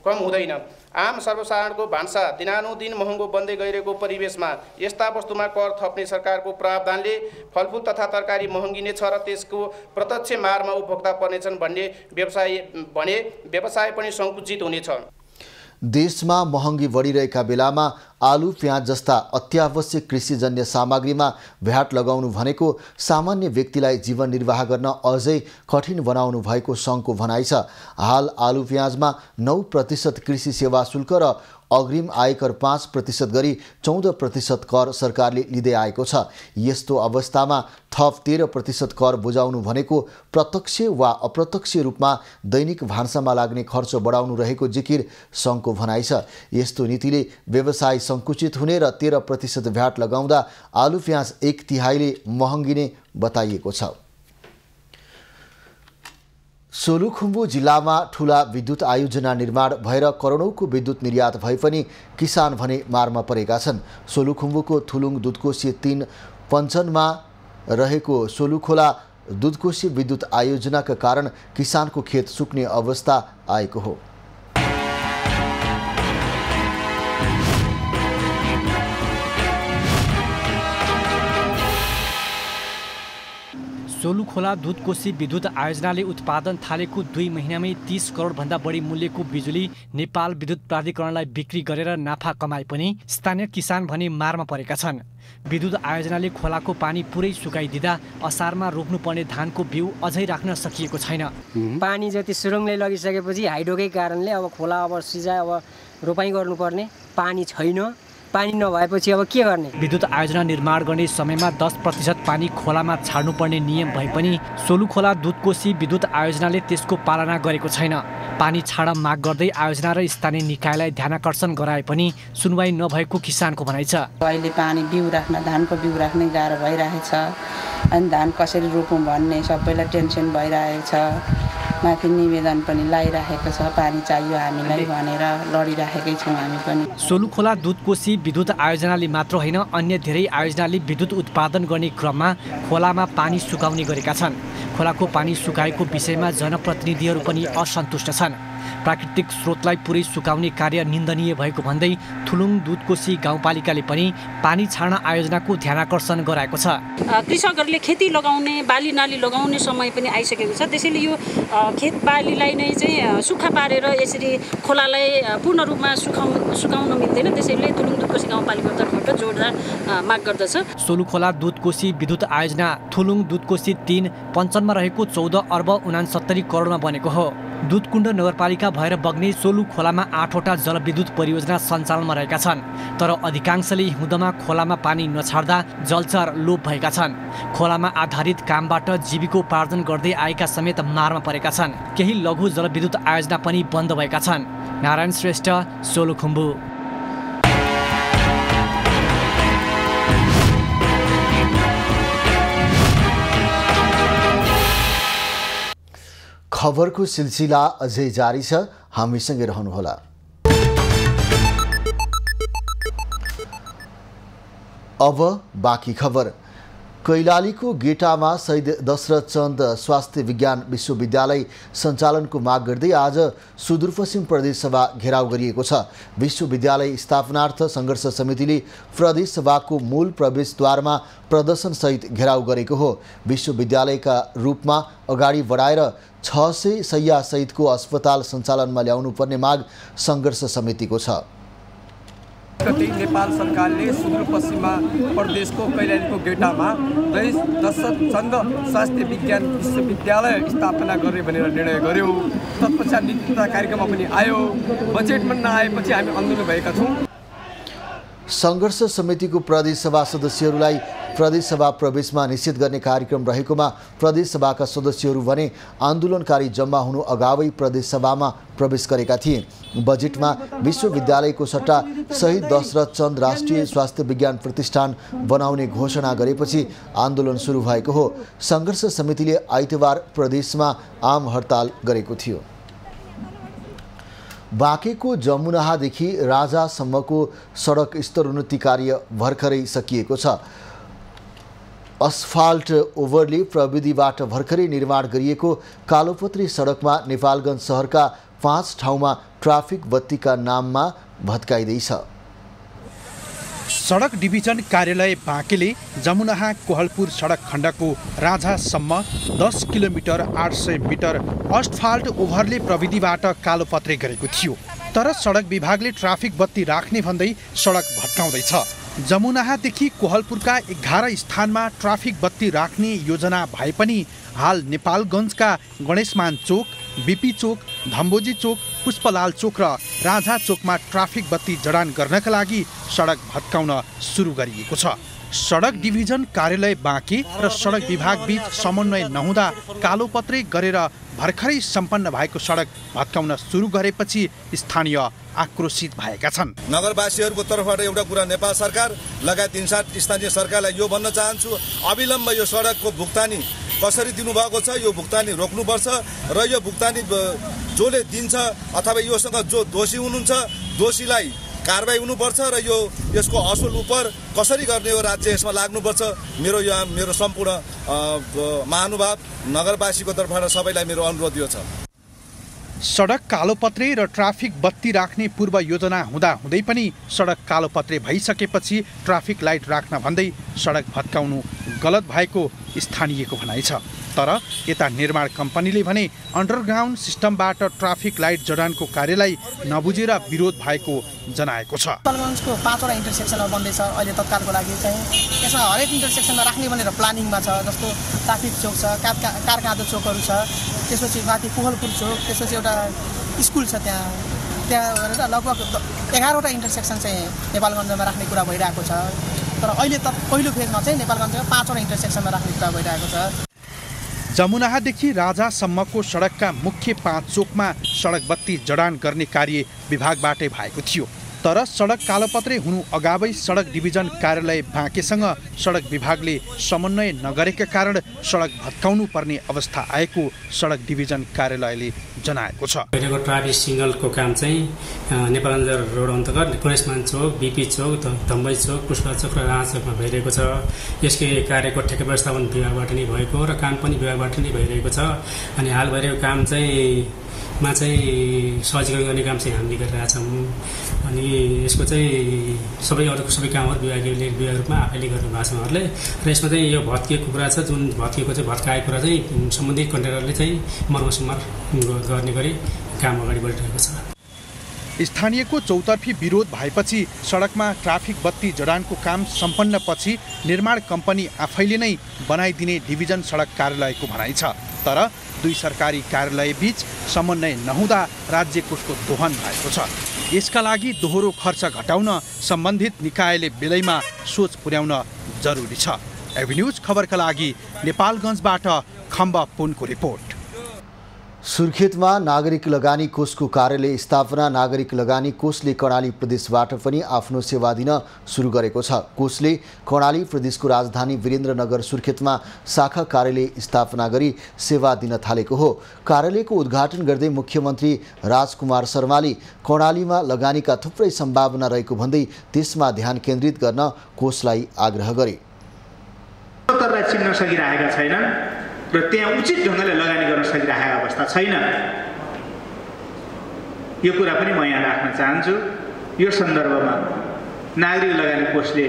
Speaker 17: कम हुँदैन। आम सर्वसाधारणको भान्सा दिनानुदिन महँगो बन्दै गइरहेको परिवेशमा यस्ता वस्तुमा कर थप्ने सरकारको प्रावधानले फलफुल तथा तरकारी महँगिने छ र त्यसको प्रत्यक्ष मारमा उपभोक्ता पर्नेछन् भन्ने व्यवसाय पनि सङ्कुचित हुनेछ।
Speaker 1: देशमा महँगी बढिरहेका बेलामा आलु प्याज जस्ता अत्यावश्यक कृषिजन्य सामग्रीमा भ्याट लगाउनु भनेको सामान्य व्यक्तिलाई जीवन निर्वाह गर्न अझै कठिन बनाउनु भएको सङ्घको भनाइ छ। हाल आलु प्याजमा 9% कृषि सेवा शुल्क र अग्रिम आयकर 5% गरी 14% कर सरकारले लिँदै आएको छ। यस्तो अवस्थामा थप 13% कर बुझाउनु भनेको प्रत्यक्ष वा अप्रत्यक्ष रूपमा दैनिक भान्सामा लाग्ने खर्च बढाउनु रहेको जिकिर सङ्घको भनाइ छ। यस्तो नीतिले व्यवसाय सङ्कुचित हुने र 13% भ्याट लगाउँदा आलु प्याज 1/3 महँगिने बताइएको छ। सोलुखुम्बु जिल्लामा ठूला विद्युत आयोजना निर्माण भएर करोडौँको विद्युत निर्यात भए पनि किसान भने मारमा परेका छन्। सोलुखुम्बुको थुलुङ दुधकोशी 3 पञ्चनमा रहेको सोलुखोला दुधकोशी विद्युत आयोजनाका कारण किसानको खेत सुक्ने अवस्था आएको हो।
Speaker 18: सोलुखोला दुधकोशी विद्युत आयोजनाले उत्पादन थालेको 2 महिनामै 30 करोडभन्दा बढी मूल्यको बिजुली नेपाल विद्युत प्राधिकरणलाई बिक्री गरेर नाफा कमाए पनि स्थानीय किसान भने मारमा परेका छन्। विद्युत आयोजनाले खोलाको पानी पुरै सुकाइदिँदा असारमा रोप्नुपर्ने धानको बिउ अझै राख्न सकिएको छैन।
Speaker 19: पानी जति सुरुङले लगिसकेपछि हाइड्रोकै कारणले अब खोला अब सिँचाइ अब रोपाइँ गर्नुपर्ने पानी छैन। पानी नभएपछि अब के गर्ने?
Speaker 18: विद्युत आयोजना निर्माण गर्ने समयमा 10% पानी खोलामा छाड्नुपर्ने नियम भए पनि सोलुखोला दुधकोशी विद्युत आयोजनाले त्यसको पालना गरेको छैन। पानी छाड माग गर्दै आयोजना र स्थानीय निकायलाई ध्यानाकर्षण गराए पनि सुनवाई नभएको किसानको भनाइ छ।
Speaker 20: अहिले पानी बिउ राख्न धानको बिउ राख्नै गाह्रो भइरहेछ अनि धान कसरी रोपौँ भन्ने सबैलाई टेन्सन भइरहेको छ। माथि निवेदन पनि लगाइरहेको छ, पानी चाहियो हामीलाई भनेर लडिरहेकै छौँ हामी पनि।
Speaker 18: सोलुखोला दुधकोशी विद्युत आयोजनाले मात्र होइन अन्य धेरै आयोजनाले विद्युत उत्पादन गर्ने क्रममा खोलामा पानी सुकाउने गरेका छन्। खोलाको पानी सुकाएको विषयमा जनप्रतिनिधिहरू पनि असन्तुष्ट छन्। प्राकृतिक स्रोतलाई पुरै सुकाउने कार्य निन्दनीय भएको भन्दै थुलुङ दुधकोशी गाउँपालिकाले पनि पानी छाड्न आयोजनाको ध्यानाकर्षण गराएको छ।
Speaker 21: कृषकहरूले खेती लगाउने बाली नाली लगाउने समय पनि आइसकेको छ। त्यसैले यो खेत बालीलाई नै चाहिँ सुक्खा पारेर यसरी खोलालाई पूर्ण रूपमा सुकाउन मिल्दैन। त्यसैले थुलुङ दुधकोशी गाउँपालिकाको तर्फबाट जोडदार माग गर्दछ।
Speaker 18: सोलुखोला दुधकोशी विद्युत आयोजना थुलुङ दुधकोशी 3 पञ्चनमा रहेको 14.69 करोडमा बनेको हो। दुधकुण्ड नगरपालिका भएर बग्ने सोलुखोलामा 8वटा जलविद्युत परियोजना सञ्चालनमा रहेका छन्। तर अधिकांशले हिउँदमा खोलामा पानी नछाड्दा जलचर लोप भएका छन्। खोलामा आधारित कामबाट जीविकोपार्जन गर्दै आएका समेत मारमा परेका छन्। केही लघु जलविद्युत आयोजना पनि बन्द भएका छन्। नारायण श्रेष्ठ, सोलुखुम्बु।
Speaker 1: खबरको सिलसिला अझै जारी छ, हामीसँगै रहनुहोला। अब बाँकी खबर। कैलालीको गेटामा शहीद दशरथ चन्द स्वास्थ्य विज्ञान विश्वविद्यालय सञ्चालनको माग गर्दै आज सुदूरपश्चिम प्रदेश सभा घेराउ गरिएको छ। विश्वविद्यालय स्थापनार्थ सङ्घर्ष समितिले प्रदेश सभाको मूल प्रवेशद्वारमा प्रदर्शनसहित घेराउ गरेको हो। विश्वविद्यालयका रूपमा अगाडि बढाएर 600 शैय्या सहितको अस्पताल सञ्चालनमा ल्याउनुपर्ने माग सङ्घर्ष समितिको छ।
Speaker 4: कति नेपाल सरकारले सुदूरपश्चिममा प्रदेशको कैलालीको गेटामा दशरथ स्वास्थ्य विज्ञान विश्वविद्यालय स्थापना गर्ने भनेर निर्णय गर्यो। तत्पश्चात नीति तथा कार्यक्रममा पनि आयो। बजेटमा नआएपछि हामी आन्दोलन भएका छौँ।
Speaker 1: संघर्ष समितिको प्रदेश सभा सदस्यहरूलाई प्रदेश सभा प्रवेशमा निषेध गर्ने कार्यक्रम रहेकोमा प्रदेश सभाका सदस्यहरू भने आन्दोलनकारी जम्मा हुनु अगावै प्रदेश सभामा प्रवेश गरेका थिए। बजेटमा विश्वविद्यालयको सट्टा शहीद दशरथ चन्द राष्ट्रिय स्वास्थ्य विज्ञान प्रतिष्ठान बनाउने घोषणा गरेपछि आन्दोलन सुरु भएको हो। संघर्ष समितिले आइतबार प्रदेशमा आम हडताल गरेको थियो। बाँकेको जमुनाहादेखि राजासम्मको सडक स्तरोन्नति कार्य भर्खरै सकिएको छ। अस्फाल्ट ओभरले प्रविधिबाट भर्खरै निर्माण गरिएको कालोपत्री सडकमा नेपालगञ्ज सहरका 5 ठाउँमा ट्राफिक बत्तीका नाममा भत्काइँदैछ।
Speaker 22: सडक डिभिजन कार्यालय बाँकेले जमुनाहा कोहलपुर सडक खण्डको राजासम्म 10 किलोमिटर 800 मिटर अस्फाल्ट ओभरले प्रविधिबाट कालोपत्रे गरेको थियो। तर सडक विभागले ट्राफिक बत्ती राख्ने भन्दै सडक भत्काउँदैछ। जमुनाहादेखि कोहलपुरका 11 स्थानमा ट्राफिक बत्ती राख्ने योजना भए पनि हाल नेपालगञ्जका गणेशमान चोक, बीपी चोक, धम्बोजी चोक, पुष्पलाल चोक र राजा चोकमा ट्राफिक बत्ती जडान गर्नका लागि सडक भत्काउन सुरु गरिएको छ। सडक डिभिजन कार्यालय बाँके र सडक विभाग बीच समन्वय नहुँदा कालोपत्रे गरेर भर्खरै सम्पन्न भएको सडक भत्काउन सुरु गरेपछि स्थानीय आक्रोशित भएका छन्।
Speaker 23: नगरवासीहरूको तर्फबाट एउटा कुरा नेपाल सरकार लगायत 3-7 स्थानीय सरकारलाई यो भन्न चाहन्छु, अविलम्ब यो सडकको भुक्तानी कसरी दिनुभएको छ यो भुक्तानी रोक्नुपर्छ र यो भुक्तानी जसले दिन्छ अथवा योसँग जो दोषी हुनुहुन्छ दोषीलाई कारबाही हुनुपर्छ र यो यसको असुल उपर कसरी गर्ने हो राज्य यसमा लाग्नुपर्छ। मेरो सम्पूर्ण महानुभाव नगरवासीको तर्फबाट सबैलाई मेरो अनुरोध यो छ।
Speaker 22: सडक कालोपत्रे र ट्राफिक बत्ती राख्ने पूर्व योजना हुँदा हुँदै पनि सडक कालोपत्रे भइसकेपछि ट्राफिक लाइट राख्न भन्दै सडक भत्काउनु गलत भएको स्थानीयको भनाइ छ। तर यता निर्माण कम्पनीले भने अन्डरग्राउन्ड सिस्टमबाट ट्राफिक लाइट जडानको कार्यलाई नबुझेर विरोध भएको जनाएको छ।
Speaker 24: नेपालगञ्जको 5वटा इन्टरसेक्सनमा बन्दैछ अहिले तत्कालको लागि चाहिँ। यसमा हरेक इन्टरसेक्सनमा राख्ने भनेर प्लानिङमा छ। जस्तो ट्राफिक चोक छ, कारकाँदो चोकहरू छ, त्यसपछि माथि कोहलपुर चोक, त्यसपछि एउटा स्कुल छ त्यहाँ गरेर लगभग 11वटा इन्टरसेक्सन चाहिँ नेपालगञ्जमा राख्ने कुरा भइरहेको छ। तर अहिले त पहिलो फेजमा चाहिँ नेपालगञ्जमा 5वटा इन्टरसेक्सनमा राख्ने कुरा भइरहेको छ।
Speaker 22: जमुनाहादेखि राजासम्मको सडकका मुख्य 5 चोकमा सडक बत्ती जडान गर्ने कार्य विभागबाटै भएको थियो। तर सडक कालोपत्रे हुनु अगावै सडक डिभिजन कार्यालय बाँकेसँग सडक विभागले समन्वय नगरेका कारण सडक भत्काउनु पर्ने अवस्था आएको सडक डिभिजन कार्यालयले जनाएको छ।
Speaker 15: ट्राफिक सिग्नलको काम चाहिँ नेपालगञ्ज रोड अन्तर्गत गणेशमान चोक, बीपी चोक, धम्बोजी चोक, पुष्पा चोक र राजा चोकमा भइरहेको छ। यसकै कार्यको ठेक्का व्यवस्थापन विभागबाट नै भएको र काम पनि विभागबाट नै भइरहेको छ। अनि हाल भइरहेको काम चाहिँ सहजीकरण गर्ने काम चाहिँ हामीले गरिरहेका छौँ। अनि यसको चाहिँ सबै कामहरू विभागीय रूपमा आफैले गर्नुभएको छ उहाँहरूले। र यसमा चाहिँ यो भत्किएको कुरा छ, जुन भत्किएको चाहिँ भत्काएको कुरा चाहिँ सम्बन्धित कन्ट्र्याक्टरले चाहिँ मर्मसम्मार गर्ने गरी काम अगाडि बढिरहेको छ।
Speaker 22: स्थानीयको चौतर्फी विरोध भएपछि सडकमा ट्राफिक बत्ती जडानको काम सम्पन्नपछि निर्माण कम्पनी आफैले नै बनाइदिने डिभिजन सडक कार्यालयको भनाइ छ। तर दुई सरकारी कार्यालय बीच समन्वय नहुँदा राज्य कोषको दोहन भएको छ। यसका लागि दोहोरो खर्च घटाउन सम्बन्धित निकायले बेलैमा सोच पुर्याउन जरुरी छ। एभिन्यूज खबरका लागि नेपालगञ्जबाट खम्बा पुनको रिपोर्ट।
Speaker 1: सुर्खेतमा नागरिक लगानी कोषको कार्यालय स्थापना नागरिक लगानी कोषले कर्णाली प्रदेशबाट पनि आफ्नो सेवा दिन सुरु गरेको छ। कोषले कर्णाली प्रदेशको राजधानी वीरेन्द्रनगर सुर्खेतमा शाखा कार्यालय स्थापना गरी सेवा दिन थालेको हो। कार्यालयको उद्घाटन गर्दै मुख्यमन्त्री राजकुमार शर्माले कर्णालीमा लगानीका थुप्रै सम्भावना रहेको भन्दै त्यसमा ध्यान केन्द्रित गर्न कोषलाई आग्रह गरे।
Speaker 9: चिन्न सकिरहेका छैन र त्यहाँ उचित ढङ्गले लगानी गर्न सकिरहेको अवस्था छैन। यो कुरा पनि म यहाँ राख्न चाहन्छु। यो सन्दर्भमा नागरिक लगानी कोषले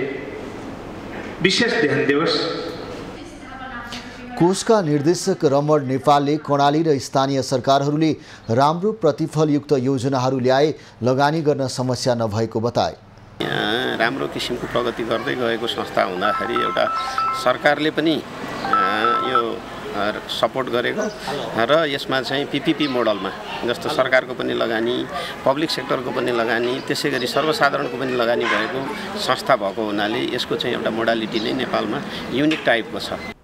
Speaker 9: विशेष ध्यान दियोस्।
Speaker 1: कोषका निर्देशक रमण नेपालले कर्णाली र स्थानीय सरकारहरूले राम्रो प्रतिफलयुक्त योजनाहरू ल्याए लगानी गर्न समस्या नभएको बताए।
Speaker 2: राम्रो किसिमको प्रगति गर्दै गएको संस्था हुँदाखेरि एउटा सरकारले पनि यो सपोर्ट गरेको र यसमा चाहिँ PPP मोडलमा जस्तो सरकारको पनि लगानी, पब्लिक सेक्टरको पनि लगानी, त्यसै गरी सर्वसाधारणको पनि लगानी भएको संस्था भएको हुनाले यसको चाहिँ एउटा मोडालिटी नै नेपालमा युनिक टाइपको छ।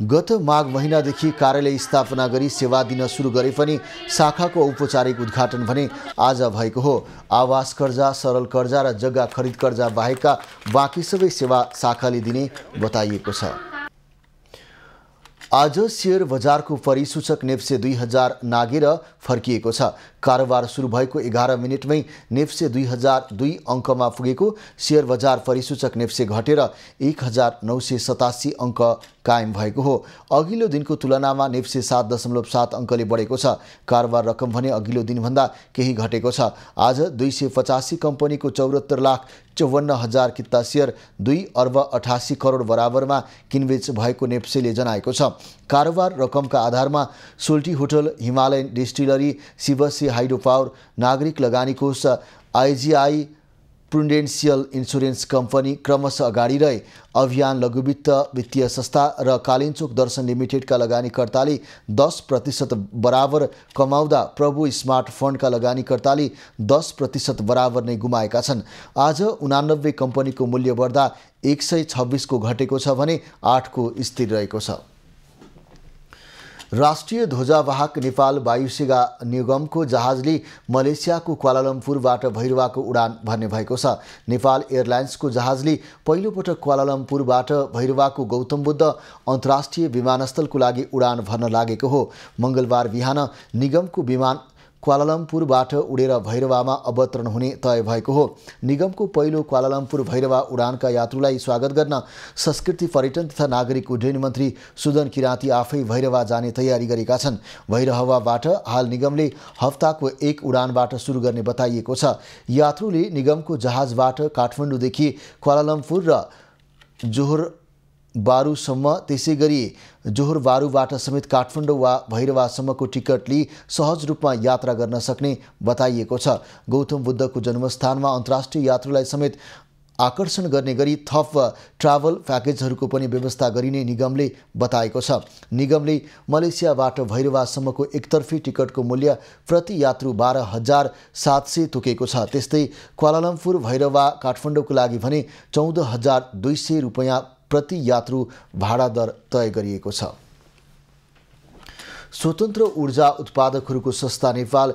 Speaker 1: गत माघ महिनादेखि कार्यालय स्थापना गरी सेवा दिन सुरु गरे पनि शाखाको औपचारिक उद्घाटन भने आज भएको हो। आवास कर्जा, सरल कर्जा र जग्गा खरिद कर्जा बाहेकका बाँकी सबै सेवा शाखाले दिने बताइएको छ। आज शेयर बजारको परिसूचक नेप्से 2000 नागेर फर्किएको छ। कारोबार सुरु भएको 11 मिनेटमै नेप्से 2002 अङ्कमा पुगेको शेयर बजार परिसूचक नेप्से घटेर 1987 अङ्क कायम भएको हो। अघिल्लो दिनको तुलनामा नेप्से 7.7 अङ्कले बढेको छ। कारोबार रकम भने अघिल्लो दिनभन्दा केही घटेको छ। आज 285 कम्पनीको 74,54,000 किता शेयर 2 अर्ब 88 करोड बराबरमा किनबेच भएको नेप्सेले जनाएको छ। कारोबार रकमका आधारमा सोल्टी होटल, हिमालयन डिस्टिलरी, शिवसे हाइड्रो पावर, नागरिक लगानी कोष, IGI प्रुडेन्सियल इन्सुरेन्स कम्पनी क्रमशः अगाडि रहे। अभियान लघुवित्त वित्तीय संस्था र कालिन्चोक दर्शन लिमिटेडका लगानीकर्ताले 10% बराबर कमाउँदा प्रभु स्मार्ट फन्डका लगानीकर्ताले 10% बराबर नै गुमाएका छन्। आज 89 कम्पनीको मूल्य बढ्दा 126 को घटेको छ भने 8 को स्थिर रहेको छ। राष्ट्रिय ध्वजावाहक नेपाल वायुसेवा निगमको जहाजले मलेसियाको क्वालालम्पुरबाट भैरवाको उडान भर्ने भएको छ। नेपाल एयरलाइन्सको जहाजले पहिलोपटक क्वालालम्पुरबाट भैरवाको गौतम बुद्ध अन्तर्राष्ट्रिय विमानस्थलको लागि उडान भर्न लागेको हो। मङ्गलबार बिहान निगमको विमान क्वालालम्पुरबाट उडेर भैरवामा अवतरण हुने तय भएको हो। निगमको पहिलो क्वालालम्पुर भैरवा उडानका यात्रुलाई स्वागत गर्न संस्कृति, पर्यटन तथा नागरिक उड्डयन मन्त्री सुदन किराँती आफै भैरवा जाने तयारी गरेका छन्। भैरवाबाट हाल निगमले हप्ताको 1 उडानबाट सुरु गर्ने बताइएको छ। यात्रुले निगमको जहाजबाट काठमाडौँदेखि क्वालालम्पुर र जोहोर बारुसम्म, त्यसै गरी जोहोर बारुबाट समेत काठमाडौँ वा भैरवासम्मको टिकट लिई सहज रूपमा यात्रा गर्न सक्ने बताइएको छ। गौतम बुद्धको जन्मस्थानमा अन्तर्राष्ट्रिय यात्रुलाई समेत आकर्षण गर्ने गरी थप ट्राभल प्याकेजहरूको पनि व्यवस्था गरिने निगमले बताएको छ। निगमले मलेसियाबाट भैरवासम्मको एकतर्फी टिकटको मूल्य प्रति यात्रु 12,700 तोकेको छ। त्यस्तै क्वालालम्पुर भैरवा काठमाडौँको लागि भने 14,200 रुपैयाँ प्रति यात्रु भाडा दर तय गरिएको छ। स्वतन्त्र ऊर्जा उत्पादकहरूको संस्था नेपाल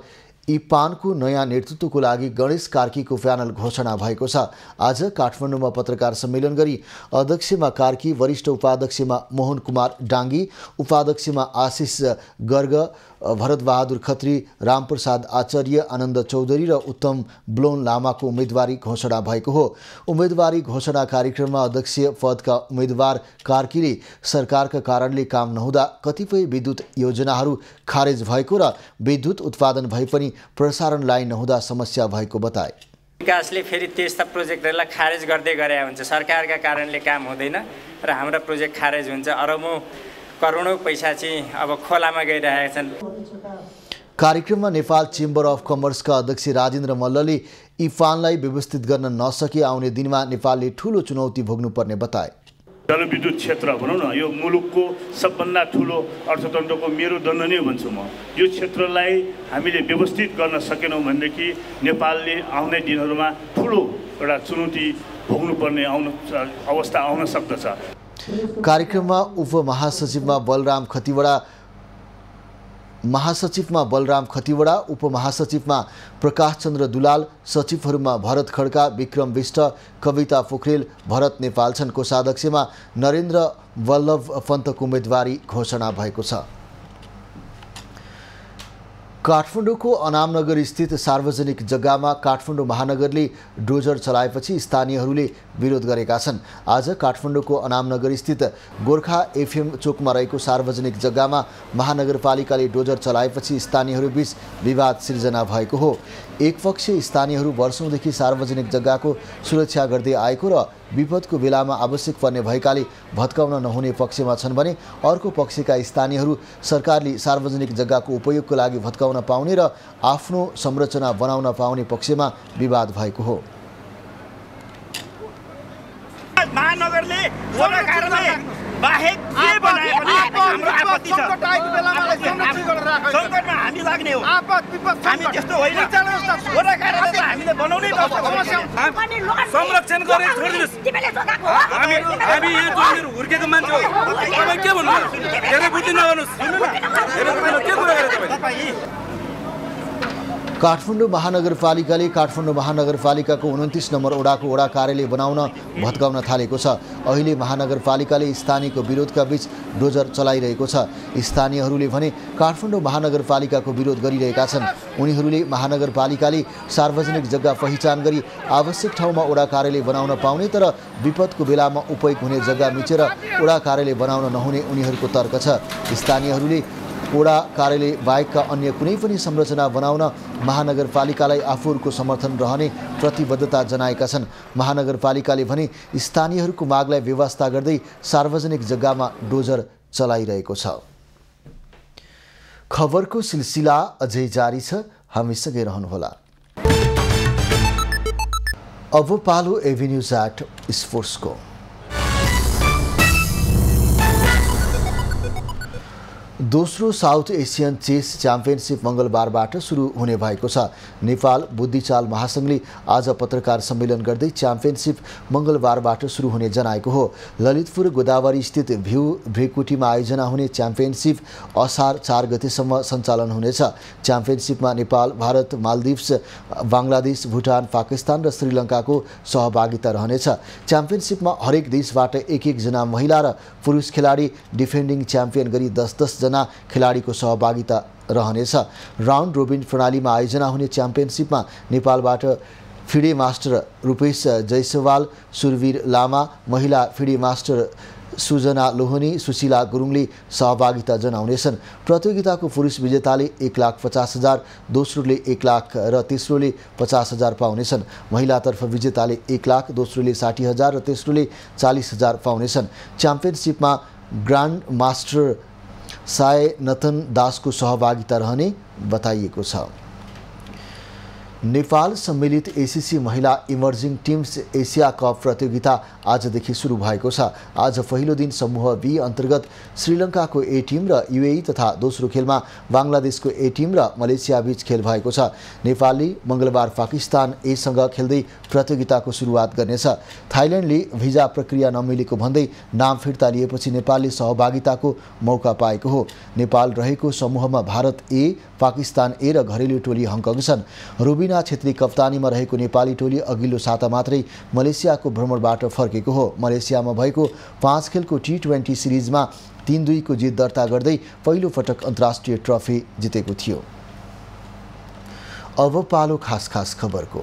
Speaker 1: इपानको नयाँ नेतृत्वको लागि गणेश कार्कीको प्यानल घोषणा भएको छ। आज काठमाडौँमा पत्रकार सम्मेलन गरी अध्यक्षमा कार्की, वरिष्ठ उपाध्यक्षमा मोहन कुमार डाङ्गी, उपाध्यक्षमा आशिष गर्ग, भरतबहादुर खत्री, रामप्रसाद आचार्य, आनन्द चौधरी र उत्तम ब्लोन लामाको उम्मेदवारी घोषणा भएको हो। उम्मेदवारी घोषणा कार्यक्रममा अध्यक्षीय पदका उम्मेदवार कार्कीले सरकारका कारणले काम नहुँदा कतिपय विद्युत योजनाहरू खारेज भएको र विद्युत उत्पादन भए पनि प्रसारण लाइन नहुँदा समस्या भएको बताए।
Speaker 3: विकासले फेरि त्यस्ता प्रोजेक्टहरूलाई खारेज गर्दै गरे हुन्छ। सरकारका कारणले काम हुँदैन र हाम्रो प्रोजेक्ट खारेज हुन्छ। अरबौं करोडौं पैसा चाहिँ अब खोलामा गइरहेका छन्।
Speaker 1: कार्यक्रममा नेपाल चेम्बर अफ कमर्सका अध्यक्ष राजेन्द्र मल्लले इफानलाई व्यवस्थित गर्न नसके आउने दिनमा नेपालले ठूलो चुनौती भोग्नुपर्ने बताए।
Speaker 5: जलविद्युत क्षेत्र भनौँ न, यो मुलुकको सबभन्दा ठुलो अर्थतन्त्रको मेरुदण्ड नै भन्छु म। यो क्षेत्रलाई हामीले व्यवस्थित गर्न सकेनौँ भनेदेखि नेपालले आउने दिनहरूमा ठुलो एउटा चुनौती भोग्नुपर्ने अवस्था आउन सक्दछ।
Speaker 1: कार्यक्रममा उपमहासचिवमा बलराम खतिवडा, उपमहासचिवमा प्रकाश चन्द्र दुलाल, सचिवहरूमा भरत खड्का, विक्रम विष्ट, कविता पोखरेल, भरत नेपाल छन्। कोषाध्यक्षमा नरेन्द्र वल्लभ पन्तको उम्मेदवारी घोषणा भएको छ। काठमाडौँको अनामनगर स्थित सार्वजनिक जग्गामा काठमाडौँ महानगरले डोजर चलाएपछि स्थानीयहरूले विरोध गरेका छन्। आज काठमाडौँको अनामनगर स्थित गोर्खा FM चोकमा रहेको सार्वजनिक जग्गामा महानगरपालिकाले डोजर चलाएपछि स्थानीयहरूबीच विवाद सिर्जना भएको हो। एक पक्ष स्थानीयहरू वर्षौंदेखि सार्वजनिक जग्गाको सुरक्षा गर्दै आएको र विपदको बेलामा आवश्यक पर्ने भएकाले भत्काउन नहुने पक्षमा छन् भने अर्को पक्षका स्थानीयहरू सरकारले सार्वजनिक जग्गाको उपयोगको लागि भत्काउन पाउने र आफ्नो संरचना बनाउन पाउने पक्षमा विवाद भएको हो।
Speaker 6: बाहेक के बनाए पनि हाम्रो आपत्ति छ। सङ्कटमा हामी लाग्ने हो, हामी त्यस्तो होइन। वडा कार्यालय त हामीले बनाउनै पर्छ। संरक्षण गरेर छोडिदिनुहोस्। हामी यहाँ जोडेर हुर्केको मान्छे हो। तपाईँ के भन्नुहुन्छ? धेरै बुद्धि नगर्नुहोस्। के कुरा गरे तपाईँ?
Speaker 1: काठमाडौँ महानगरपालिकाले काठमाडौँ महानगरपालिकाको 29 नम्बर वडाको वडा कार्यालय बनाउन भत्काउन थालेको छ। अहिले महानगरपालिकाले स्थानीयको विरोधका बीच डोजर चलाइरहेको छ। स्थानीयहरूले भने काठमाडौँ महानगरपालिकाको विरोध गरिरहेका छन्। उनीहरूले महानगरपालिकाले सार्वजनिक जग्गा पहिचान गरी आवश्यक ठाउँमा वडा कार्यालय बनाउन पाउने तर विपदको बेलामा उपयोग हुने जग्गा मिचेर वडा कार्यालय बनाउन नहुने उनीहरूको तर्क छ। स्थानीयहरूले वडा कार्यालय बाहेकका अन्य कुनै पनि संरचना बनाउन महानगरपालिकालाई आफूहरूको समर्थन रहने प्रतिबद्धता जनाएका छन्। महानगरपालिकाले भने स्थानीयहरूको मागलाई व्यवस्था गर्दै सार्वजनिक जग्गामा डोजर चलाइरहेको छ। खबरको सिलसिला अझै जारी छ, हामीसँगै रहनुहोला। अब पालो एभिन्यूज एट स्पोर्ट्सको। दोस्रो साउथ एसियन चेस च्याम्पियनसिप मङ्गलबारबाट सुरु हुने भएको छ। नेपाल बुद्धिचाल महासङ्घले आज पत्रकार सम्मेलन गर्दै च्याम्पियनसिप मङ्गलबारबाट सुरु हुने जनाएको हो। ललितपुर गोदावरी स्थित भ्यू भ्रेकुटीमा आयोजना हुने च्याम्पियनसिप असार 4 गतेसम्म सञ्चालन हुनेछ। च्याम्पियनसिपमा नेपाल, भारत, मालदिभ्स, बङ्गलादेश, भुटान, पाकिस्तान र श्रीलङ्काको सहभागिता रहनेछ। च्याम्पियनसिपमा हरेक देशबाट एक जना महिला र पुरुष खेलाडी डिफेन्डिङ च्याम्पियन गरी 10 जना खेलाडीको सहभागिता रहनेछ। राउन्ड रोबिन प्रणालीमा आयोजना हुने च्याम्पियनसिपमा नेपालबाट फिडे मास्टर रूपेश जयसवाल, सुरवीर लामा, महिला फिडे मास्टर सुजना लोहनी, सुशीला गुरुङले सहभागिता जनाउनेछन्। प्रतियोगिताको पुरुष विजेताले 1,50,000, दोस्रोले 1 लाख र तेस्रोले 50,000 पाउनेछन्। महिलातर्फ विजेताले 1 लाख, दोस्रोले 60,000 र तेस्रोले 40,000 पाउनेछन्। च्याम्पियनसिपमा ग्रान्ड मास्टर साय नतन दासको सहभागिता रहने बताइएको छ। नेपाल सम्मिलित एसीसी महिला इमर्जिङ टिम्स एसिया कप प्रतियोगिता आजदेखि सुरु भएको छ। आज पहिलो दिन समूह बी अन्तर्गत श्रीलङ्काको ए टिम र युएई तथा दोस्रो खेलमा बङ्गलादेशको ए टिम र मलेसिया बीच खेल भएको छ। नेपालले मङ्गलबार पाकिस्तान एसँग खेल्दै प्रतियोगिताको सुरुवात गर्नेछ। थाइल्यान्डले भिजा प्रक्रिया नमिलेको भन्दै नाम फिर्ता लिएपछि नेपालले सहभागिताको मौका पाएको हो। नेपाल रहेको समूहमा भारत ए, पाकिस्तान ए र घरेलु टोली हङकङ छन्। रुबिना छेत्री कप्तानीमा रहेको नेपाली टोली अघिल्लो साता मात्रै मलेसियाको भ्रमणबाट फर्केको हो। मलेसियामा भएको 5 खेलको T20 सिरिजमा 3-2 को जित दर्ता गर्दै पहिलो पटक अन्तर्राष्ट्रिय ट्रफी जितेको थियो। अब पालो खास खबरको।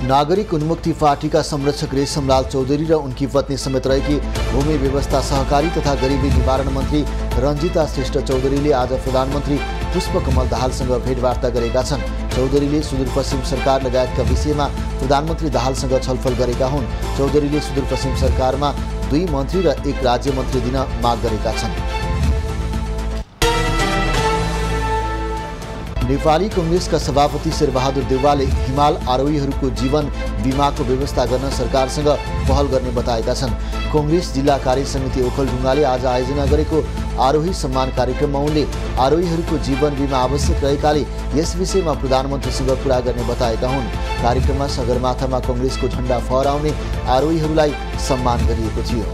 Speaker 1: नागरिक उन्मुक्ति पार्टीका संरक्षक रेशमलाल चौधरी र उनकी पत्नी समेत रहेकी भूमि व्यवस्था सहकारी तथा गरिबी निवारण मन्त्री रञ्जिता श्रेष्ठ चौधरीले आज प्रधानमन्त्री पुष्पकमल दाहालसँग भेटवार्ता गरेका छन्। चौधरीले सुदूरपश्चिम सरकार लगायतका विषयमा प्रधानमन्त्री दाहालसँग छलफल गरेका हुन्। चौधरीले सुदूरपश्चिम सरकारमा 2 मन्त्री र 1 राज्य मन्त्री दिन माग गरेका छन्। नेपाली कांग्रेसका सभापति शेरबहादुर देउवाले हिमाल आरोहीहरूको जीवन बीमाको व्यवस्था गर्न सरकारसँग पहल गर्ने बताएका छन्। कांग्रेस जिल्ला कार्य समिति ओखलढुङ्गाले आज आयोजना गरेको आरोही सम्मान कार्यक्रममा उनले आरोहीहरूको जीवन बीमा आवश्यक रहेकाले यस विषयमा प्रधानमन्त्रीसँग कुरा गर्ने बताएका हुन्। कार्यक्रममा सगरमाथामा कांग्रेसको झण्डा फहराउने आरोहीहरूलाई सम्मान गरिएको थियो।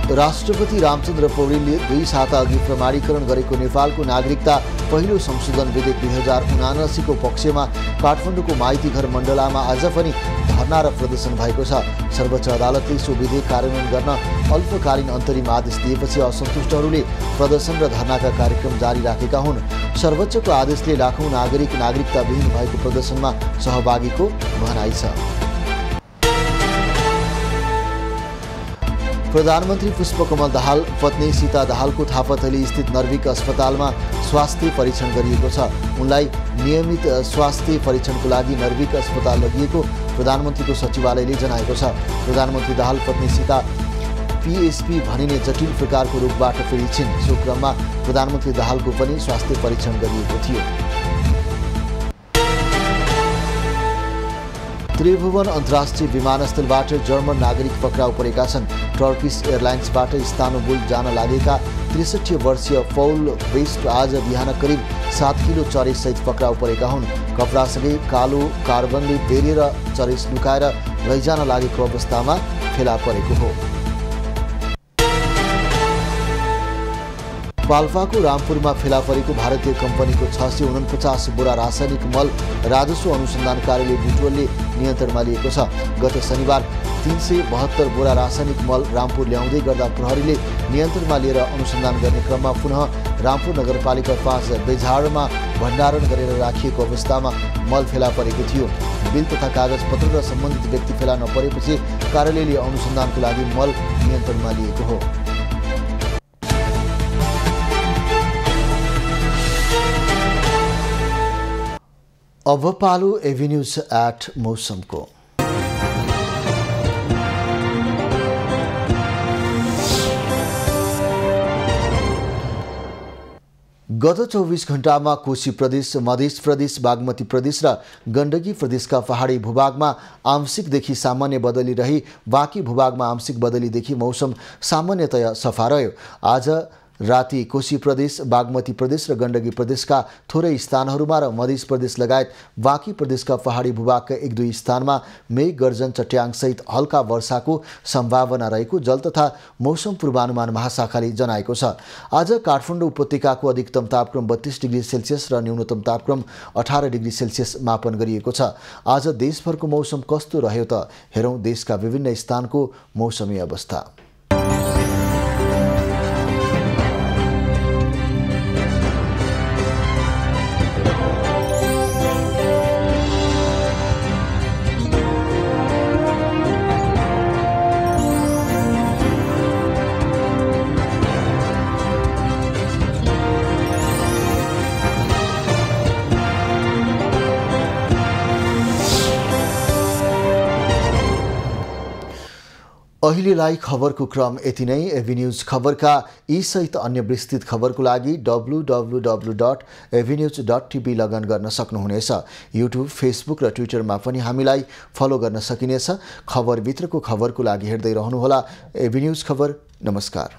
Speaker 1: राष्ट्रपति रामचन्द्र पौडेलले 2 साता अघि प्रमाणीकरण गरेको नेपालको नागरिकता पहिलो संशोधन विधेयक 2079 को पक्षमा काठमाडौँको माइतीघर मण्डलामा आज पनि धरना र प्रदर्शन भएको छ। सर्वोच्च अदालतले सो विधेयक कार्यान्वयन गर्न अल्पकालीन अन्तरिम आदेश दिएपछि असन्तुष्टहरूले प्रदर्शन र धरनाका कार्यक्रम जारी राखेका हुन्। सर्वोच्चको आदेशले लाखौं नागरिक नागरिकताविहीन भएको प्रदर्शनमा सहभागीको भनाइ छ। प्रधानमन्त्री पुष्पकमल दाहाल पत्नी सीता दाहालको थापाथली स्थित नर्विक अस्पतालमा स्वास्थ्य परीक्षण गरिएको छ। उनलाई नियमित स्वास्थ्य परीक्षणको लागि नर्विक अस्पताल लगिएको प्रधानमन्त्रीको सचिवालयले जनाएको छ। प्रधानमन्त्री दाहाल पत्नी सीता PSP भनिने जटिल प्रकारको रोगबाट पीडित छिन्। सो क्रममा प्रधानमन्त्री दाहालको पनि स्वास्थ्य परीक्षण गरिएको थियो। त्रिभुवन अन्तर्राष्ट्रिय विमानस्थलबाट जर्मन नागरिक पक्राउ परेका छन्। टर्किस एयरलाइन्सबाट इस्तानबुल जान लागेका 63 वर्षीय पौल वेस्ट आज बिहान करिब 7 किलो चरेससहित पक्राउ परेका हुन्। कपडासँगै कालो कार्बनले बेरेर चरेस लुकाएर लैजान लागेको अवस्थामा फेला परेको हो। पाल्पाको रामपुरमा फेला परेको भारतीय कम्पनीको 649 बोरा रासायनिक मल राजस्व अनुसन्धान कार्यालय बुटवलले नियन्त्रणमा लिएको छ। गत शनिबार 372 बोरा रासायनिक मल रामपुर ल्याउँदै गर्दा प्रहरीले नियन्त्रणमा लिएर अनुसन्धान गर्ने क्रममा पुनः रामपुर नगरपालिका 5 बेझाडमा भण्डारण गरेर राखिएको अवस्थामा मल फेला परेको थियो। बिल तथा कागजपत्र र सम्बन्धित व्यक्ति फेला नपरेपछि कार्यालयले अनुसन्धानको लागि मल नियन्त्रणमा लिएको हो। अब पालो एभिन्यूज एट मौसमको। गत 24 घण्टामा कोशी प्रदेश, मध्य प्रदेश, बागमती प्रदेश र गण्डकी प्रदेशका पहाडी भूभागमा आंशिकदेखि सामान्य बदली रही बाँकी भूभागमा आंशिक बदलीदेखि मौसम सामान्यतया सफा रह्यो। आज राति कोशी प्रदेश, बागमती प्रदेश र गण्डकी प्रदेशका थोरै स्थानहरूमा र मध्य प्रदेश लगायत बाँकी प्रदेशका पहाडी भूभागका 1-2 स्थानमा मेघ गर्जन चट्याङसहित हल्का वर्षाको सम्भावना रहेको जल तथा मौसम पूर्वानुमान महाशाखाले जनाएको छ। आज काठमाडौँ उपत्यकाको अधिकतम तापक्रम 32 डिग्री सेल्सियस र न्यूनतम तापक्रम 18 डिग्री सेल्सियस मापन गरिएको छ। आज देशभरको मौसम कस्तो रह्यो त हेरौँ देशका विभिन्न स्थानको मौसमी अवस्था। अहिलेलाई खबरको क्रम यति नै। एभिन्यूज खबरका यी सहित अन्य विस्तृत खबरको लागि www.avenews.tv लगइन गर्न सक्नुहुनेछ। युट्युब, फेसबुक र ट्विटरमा पनि हामीलाई फलो गर्न सकिनेछ। खबरभित्रको खबरको लागि हेर्दै रहनुहोला एभिन्यूज खबर। नमस्कार।